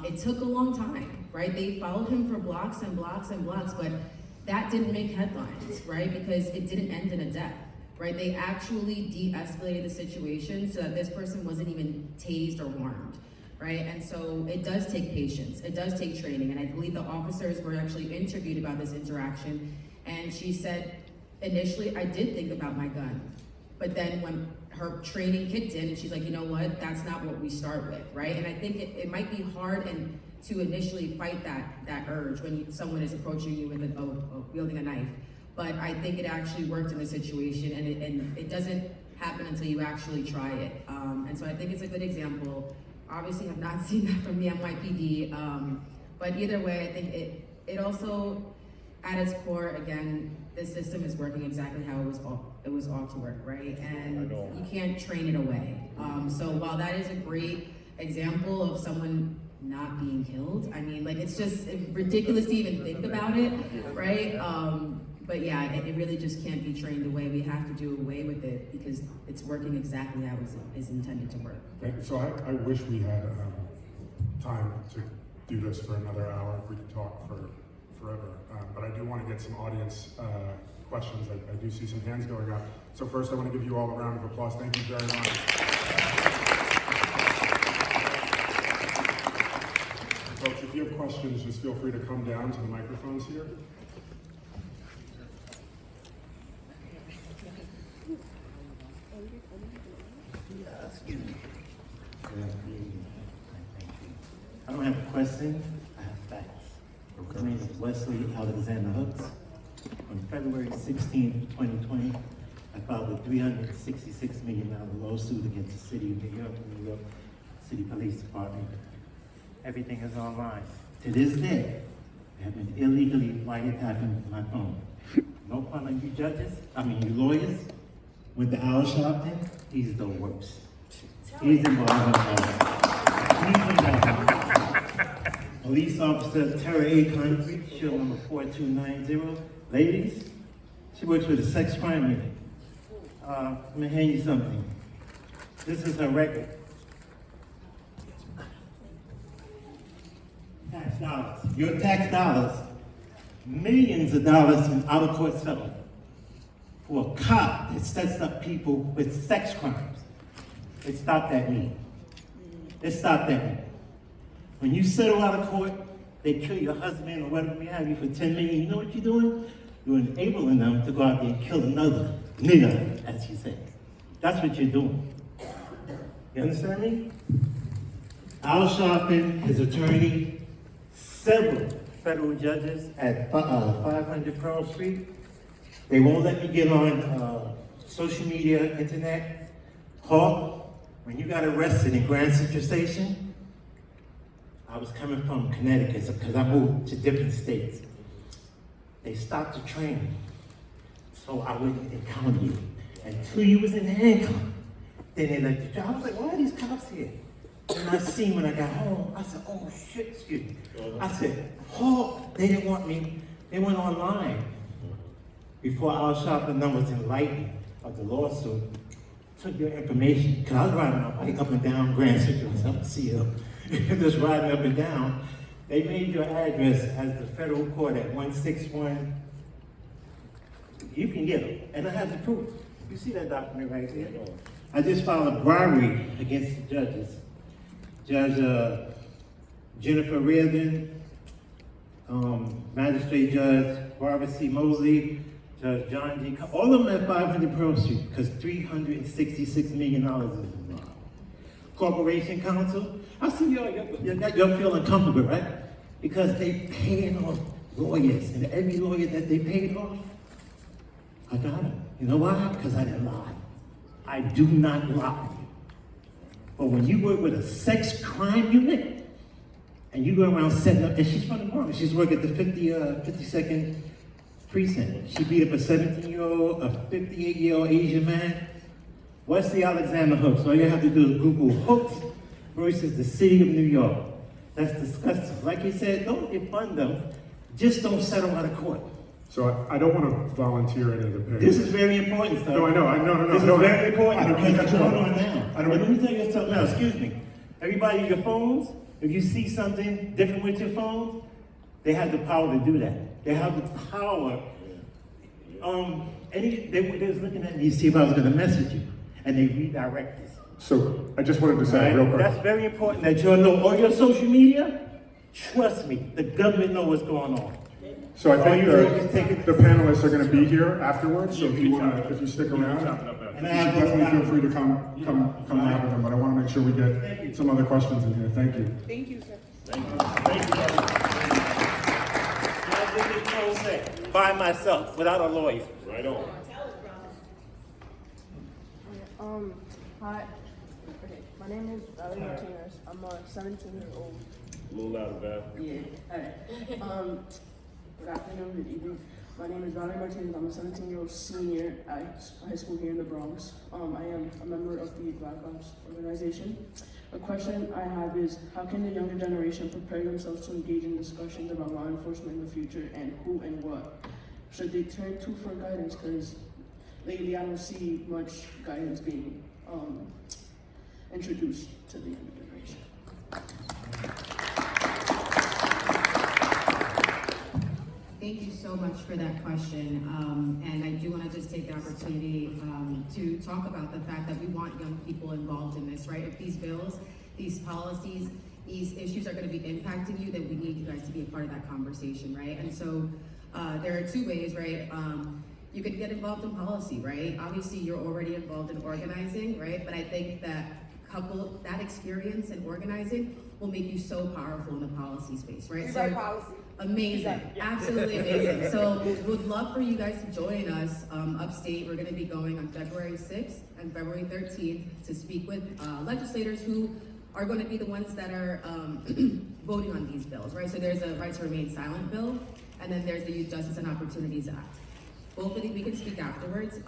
It took a long time, right? They followed him for blocks and blocks and blocks, but that didn't make headlines, right? Because it didn't end in a death, right? They actually de-escalated the situation so that this person wasn't even tased or harmed, right? And so it does take patience, it does take training, and I believe the officers were actually interviewed about this interaction, and she said, initially, I did think about my gun, but then when her training kicked in, and she's like, you know what, that's not what we start with, right? And I think it might be hard and to initially fight that urge when someone is approaching you with wielding a knife. But I think it actually worked in the situation, and it doesn't happen until you actually try it. And so I think it's a good example. Obviously, have not seen that from the NYPD, but either way, I think it also, at its core, again, this system is working exactly how it was ought to work, right? And you can't train it away. So while that is a great example of someone not being killed, I mean, like, it's just ridiculous to even think about it, right? But yeah, it really just can't be trained away. We have to do away with it because it's working exactly how it's intended to work. So I wish we had time to do this for another hour. We could talk for forever, but I do want to get some audience questions. I do see some hands going up. So first I want to give you all a round of applause. Thank you very much. Folks, if you have questions, just feel free to come down to the microphones here. I don't have a question, I have facts. My name is Wesley Alexander Hooks. On February 16, 2020, I filed a $366 million lawsuit against the City of New York City Police Department. Everything is online. To this day, I have been illegally wiretapping my phone. No fun on you judges, you lawyers. With the Al Sharpton, he's the worst. He's involved in Police Officer Tara A. Concrete, shield number 4290. Ladies, she works with the sex crime unit. Let me hand you something. This is her record. Tax dollars. Your tax dollars. Millions of dollars in out-of-court settlement for a cop that sets up people with sex crimes. It stopped at me. It stopped at me. When you settle out of court, they kill your husband or whatever have you for $10 million. You know what you're doing? You're enabling them to go out there and kill another nigger, as you say. That's what you're doing. You understand me? Al Sharpton, his attorney, several federal judges at 500 Pearl Street. They won't let me get on social media, internet. Hawk, when you got arrested in Grand Central Station, I was coming from Connecticut because I moved to different states. They stopped the train, so I wouldn't encounter you. Until you was in handcuffs, then they let you drive. I was like, why are these cops here? And I seen when I got home, I said, oh shit, excuse me. I said, Hawk, they didn't want me. They went online. Before Al Sharpton was enlightened of the lawsuit, took your information, because I was riding my bike up and down Grand Central, just riding up and down. They made your address as the federal court at 161. You can get them, and I have the proof. You see that document right there? I just filed a bribery against the judges. Judge Jennifer Reardon, Magistrate Judge Barbara C. Mosley, Judge John G. All of them at 500 Pearl Street, because $366 million is involved. Corporation Counsel. I see you're feeling comfortable, right? Because they paying off lawyers, and every lawyer that they paid off, I got him. You know why? Because I didn't lie. I do not lie. But when you work with a sex crime unit, and you go around setting up, and she's from the Bronx, she's working at the 52nd precinct. She beat up a 17-year-old, a 58-year-old Asian man. Wesley Alexander Hooks. All you have to do is Google Hooks versus the city of New York. That's disgusting. Like you said, don't defund them. Just don't settle out of court. So I don't want to volunteer any of the pain. This is very important, sir. No, I know. No. This is very important. I don't mean to cut you Hold off. on now. Let me tell you something else. Excuse me. Everybody, your phones, if you see something different with your phone, they have the power to do that. They have the power. They was looking at me to see if I was going to message you, and they redirect this. So I just wanted to say Right? real quick. That's very important that you'll know all your social media. Trust me, the government knows what's going on. So I think All you do is take it- the panelists are going to be here afterwards. So if you stick around, And I have definitely feel free to come out with them. But I want to make sure we get some other questions in here. Thank you. Thank you, sir. Thank you. I did this whole thing by myself, without a lawyer. Right on. Hi. Okay, my name is Valerie Martinez. I'm a 17-year-old. A little louder, Val. Yeah. Alright. Good afternoon, good evening. My name is Valerie Martinez. I'm a 17-year-old senior at high school here in the Bronx. I am a member of the Black Ops organization. A question I have is, how can the younger generation prepare themselves to engage in discussions about law enforcement in the future, and who and what should they turn to for guidance? Because lately I don't see much guidance being introduced to the younger generation. Thank you so much for that question. And I do want to just take the opportunity to talk about the fact that we want young people involved in this, right? If these bills, these policies, these issues are going to be impacting you, then we need you guys to be a part of that conversation, right? And so there are two ways, right? You can get involved in policy, right? Obviously, you're already involved in organizing, right? But I think that that experience in organizing will make you so powerful in the policy space, right? We So write policy. amazing, absolutely amazing. So would love for you guys to join us upstate. We're going to be going on February 6th and February 13th to speak with legislators who are going to be the ones that are voting on these bills, right? So there's a Right to Remain Silent bill, and then there's the Youth Justice and Opportunities Act. Both of these we can speak afterwards,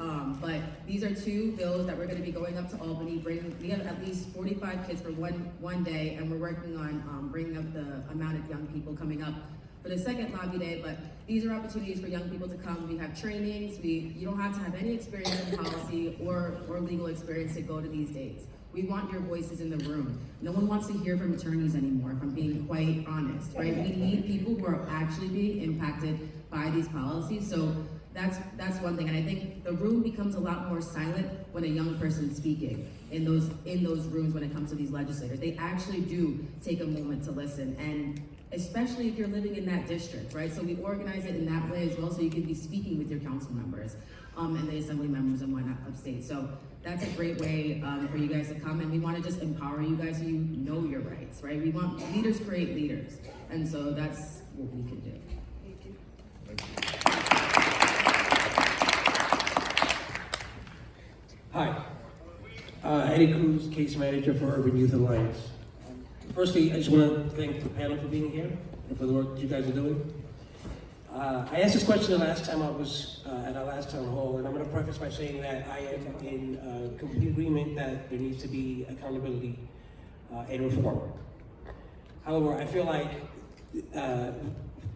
but these are two bills that we're going to be going up to Albany. We have at least 45 kids for one day, and we're working on bringing up the amount of young people coming up for the second lobby day. But these are opportunities for young people to come. We have trainings. You don't have to have any experience in policy or legal experience to go to these days. We want your voices in the room. No one wants to hear from attorneys anymore, if I'm being quite honest, right? We need people who are actually being impacted by these policies. So that's one thing, and I think the room becomes a lot more silent when a young person's speaking in those rooms when it comes to these legislators. They actually do take a moment to listen, and especially if you're living in that district, right? So we organize it in that way as well, so you can be speaking with your council members and the assembly members and whatnot upstate. So that's a great way for you guys to come, and we want to just empower you guys so you know your rights, right? We want leaders create leaders, and so that's what we can do. Thank you. Hi, Eddie Cruz, case manager for Urban Youth Alliance. Firstly, I just want to thank the panel for being here and for the work that you guys are doing. I asked this question the last time I was at our last town hall, and I'm going to preface by saying that I am in complete agreement that there needs to be accountability and reform. However, I feel like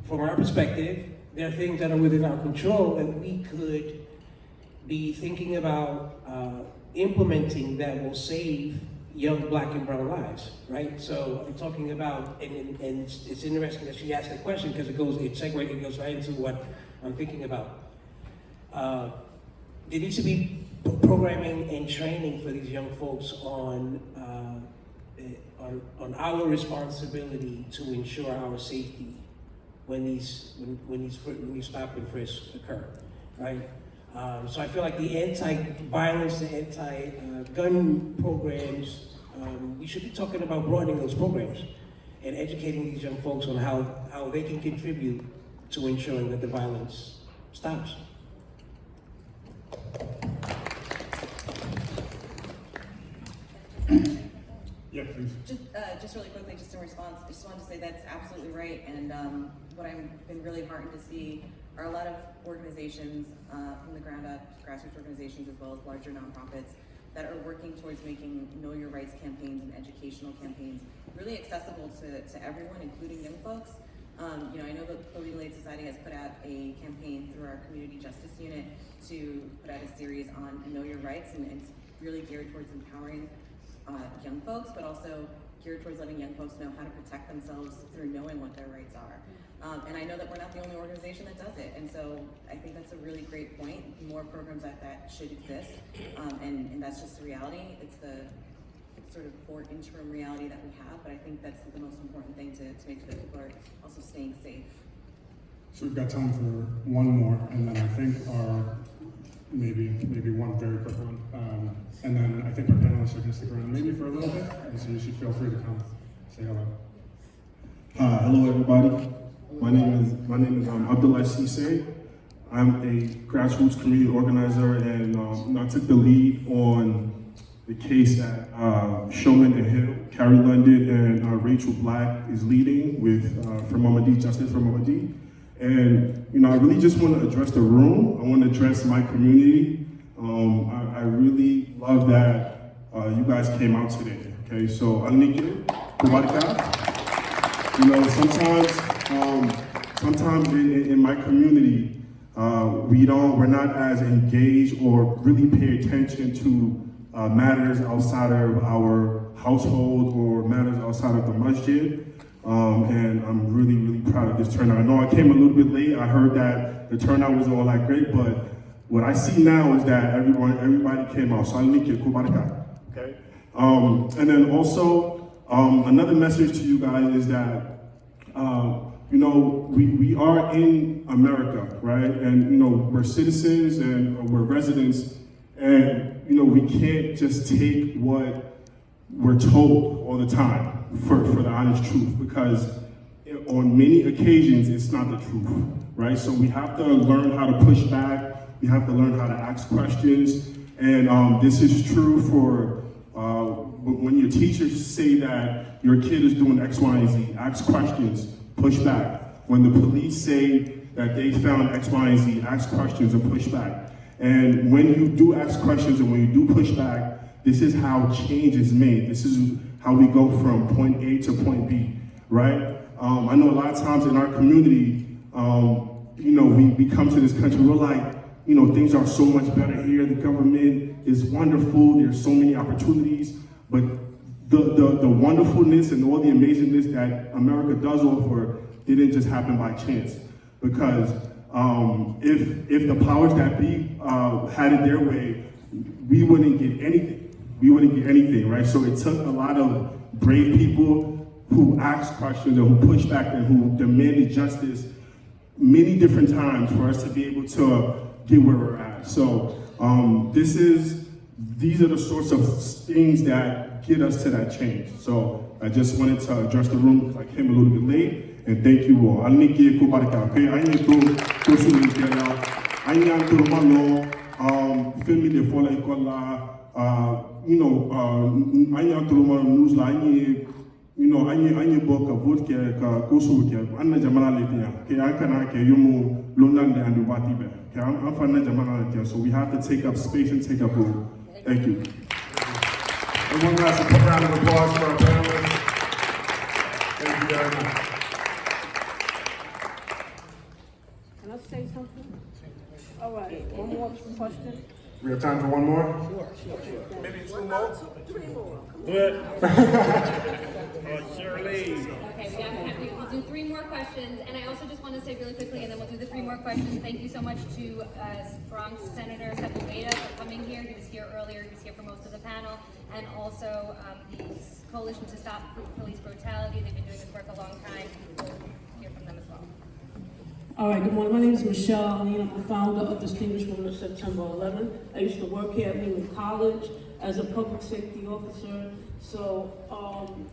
from our perspective, there are things that are within our control that we could be thinking about implementing that will save young black and brown lives, right? So I'm talking about, and it's interesting that she asked the question because it goes right into what I'm thinking about. There needs to be programming and training for these young folks on our responsibility to ensure our safety when these stop and frisk occur, right? So I feel like the anti-violence, the anti-gun programs we should be talking about broadening those programs and educating these young folks on how they can contribute to ensuring that the violence stops. Yeah, please. Just really quickly, just in response, I just wanted to say that's absolutely right. And what I've been really heartened to see are a lot of organizations from the ground up, grassroots organizations, as well as larger nonprofits that are working towards making Know Your Rights campaigns and educational campaigns really accessible to everyone, including young folks. You know, I know that the Legal Aid Society has put out a campaign through our Community Justice Unit to put out a series on Know Your Rights, and it's really geared towards empowering young folks, but also geared towards letting young folks know how to protect themselves through knowing what their rights are. And I know that we're not the only organization that does it, and so I think that's a really great point. More programs like that should exist, and that's just the reality. It's the sort of poor interim reality that we have, but I think that's the most important thing to make sure that people are also staying safe. So we've got time for one more, and then I think maybe one very quick one. And then I think our panelists are going to stick around maybe for a little bit, and so you should feel free to come say hello. Hello everybody. My name is Abdullah Cisse. I'm a grassroots community organizer, and I took the lead on the case at Shulman and Hill. Carrie London and Rachel Black is leading with for Mama D, Justice for Mama D. And I really just want to address the room. I want to address my community. I really love that you guys came out today. Okay, so Alniki, Kubarika. Sometimes in my community, we're not as engaged or really pay attention to matters outside of our household or matters outside of the masjid. And I'm really, really proud of this turnout. I know I came a little bit late. I heard that the turnout wasn't all that great, but what I see now is that everybody came out. So okay. And then also, another message to you guys is that we are in America, right? And we're citizens and we're residents, and we can't just take what we're told all the time for the honest truth, because on many occasions it's not the truth, right? So we have to learn how to push back. We have to learn how to ask questions, and this is true for when your teachers say that your kid is doing X, Y, and Z. Ask questions, push back. When the police say that they found X, Y, and Z, ask questions and push back. And when you do ask questions and when you do push back, this is how change is made. This is how we go from point A to point B, right? I know a lot of times in our community, we come to this country, we're like, things are so much better here. The government is wonderful. There's so many opportunities, but the wonderfulness and all the amazingness that America does offer didn't just happen by chance. Because if the powers that be had it their way, we wouldn't get anything. We wouldn't get anything, right? So it took a lot of brave people who asked questions and who pushed back and who demanded justice many different times for us to be able to get where we're at. So these are the sorts of things that get us to that change. So I just wanted to address the room because I came a little bit late, and thank you all. I need to film the follow equal I book a vote Kosu, Anna Jamala Litia, I can Yumu, Lunande and Dubatibe. I'm Fana Jamala, so we have to take up space and take up room. Thank you. And one last round of applause for our panelists. Thank you very much. Can I say something? All right, one more question. We have time for one more? Sure. Maybe two more? Three more. Good. Shirley. Okay, we'll do 3 more questions, and I also just want to say really quickly, and then we'll do the 3 more questions. Thank you so much to Bronx Senator Sepulveda for coming here. He was here earlier. He was here for most of the panel, and also the Coalition to Stop Police Brutality. They've been doing this work a long time. We'll hear from them as well. All right, good morning. My name is Michelle Allen. I'm the founder of Distinguished Women of September 11th. I used to work here at Lehman College as a public safety officer,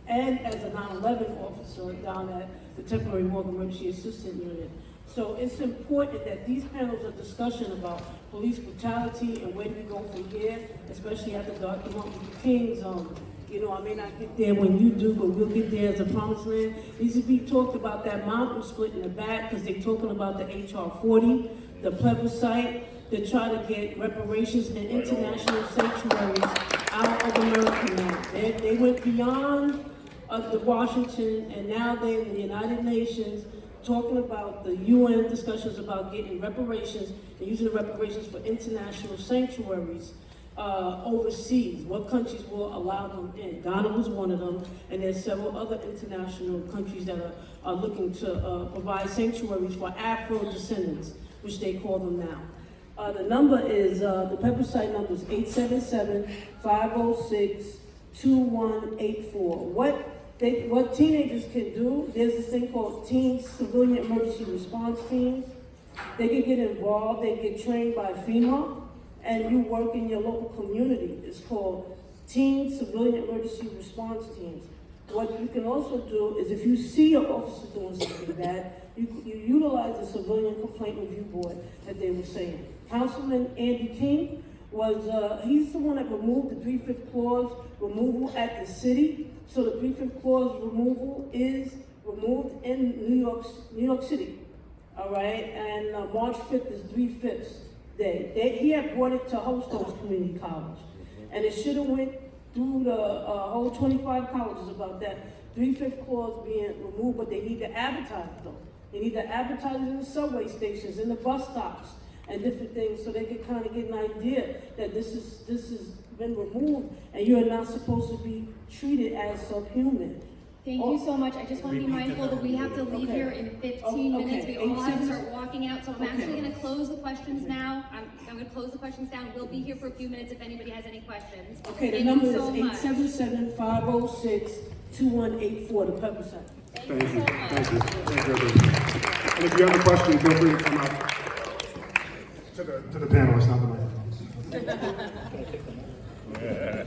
and as a 9/11 officer down at the Temporary Morgue Emergency Assistant Unit. So it's important that these panels of discussion about police brutality and where do we go from here, especially after Dr. Martin Luther King's, I may not get there when you do, but we'll get there as a promised land. Needs to be talked about that mountain split in the back, because they're talking about the HR 40, the plebiscite, to try to get reparations and international sanctuaries out of America now. They went beyond the Washington, and now they're in the United Nations talking about the UN discussions about getting reparations and using the reparations for international sanctuaries overseas. What countries will allow them in? Ghana was one of them, and there's several other international countries that are looking to provide sanctuaries for Afro descendants, which they call them now. The number is, the plebiscite number is 877-506-2184. What teenagers can do, there's this thing called Teen Civilian Emergency Response Teams. They can get involved, they get trained by FEMA, and you work in your local community. It's called Teen Civilian Emergency Response Teams. What you can also do is, if you see your officer doing something bad, you utilize the Civilian Complaint Review Board that they were saying. Councilman Andy King he's the one that removed the 3/5 clause removal at the city. So the 3/5 clause removal is removed in New York City. All right, and March 5th is 3/5 day. He had brought it to Hostos Community College, and it should have went through the whole 25 colleges about that 3/5 clause being removed, but they need to advertise it though. They need to advertise it in the subway stations, in the bus stops, and different things, so they can kind of get an idea that this has been removed, and you are not supposed to be treated as subhuman. Thank you so much. I just want to be mindful that we have to leave here in 15 minutes. We all have to start walking out, so I'm actually going to close the questions now. I'm going to close the questions down. We'll be here for a few minutes if anybody has any questions. Okay, the number is 877-506-2184, the plebiscite. Thank you. Thank you. Thank you, everyone. And if you have a question, feel free to come up to the panelists, not the microphone.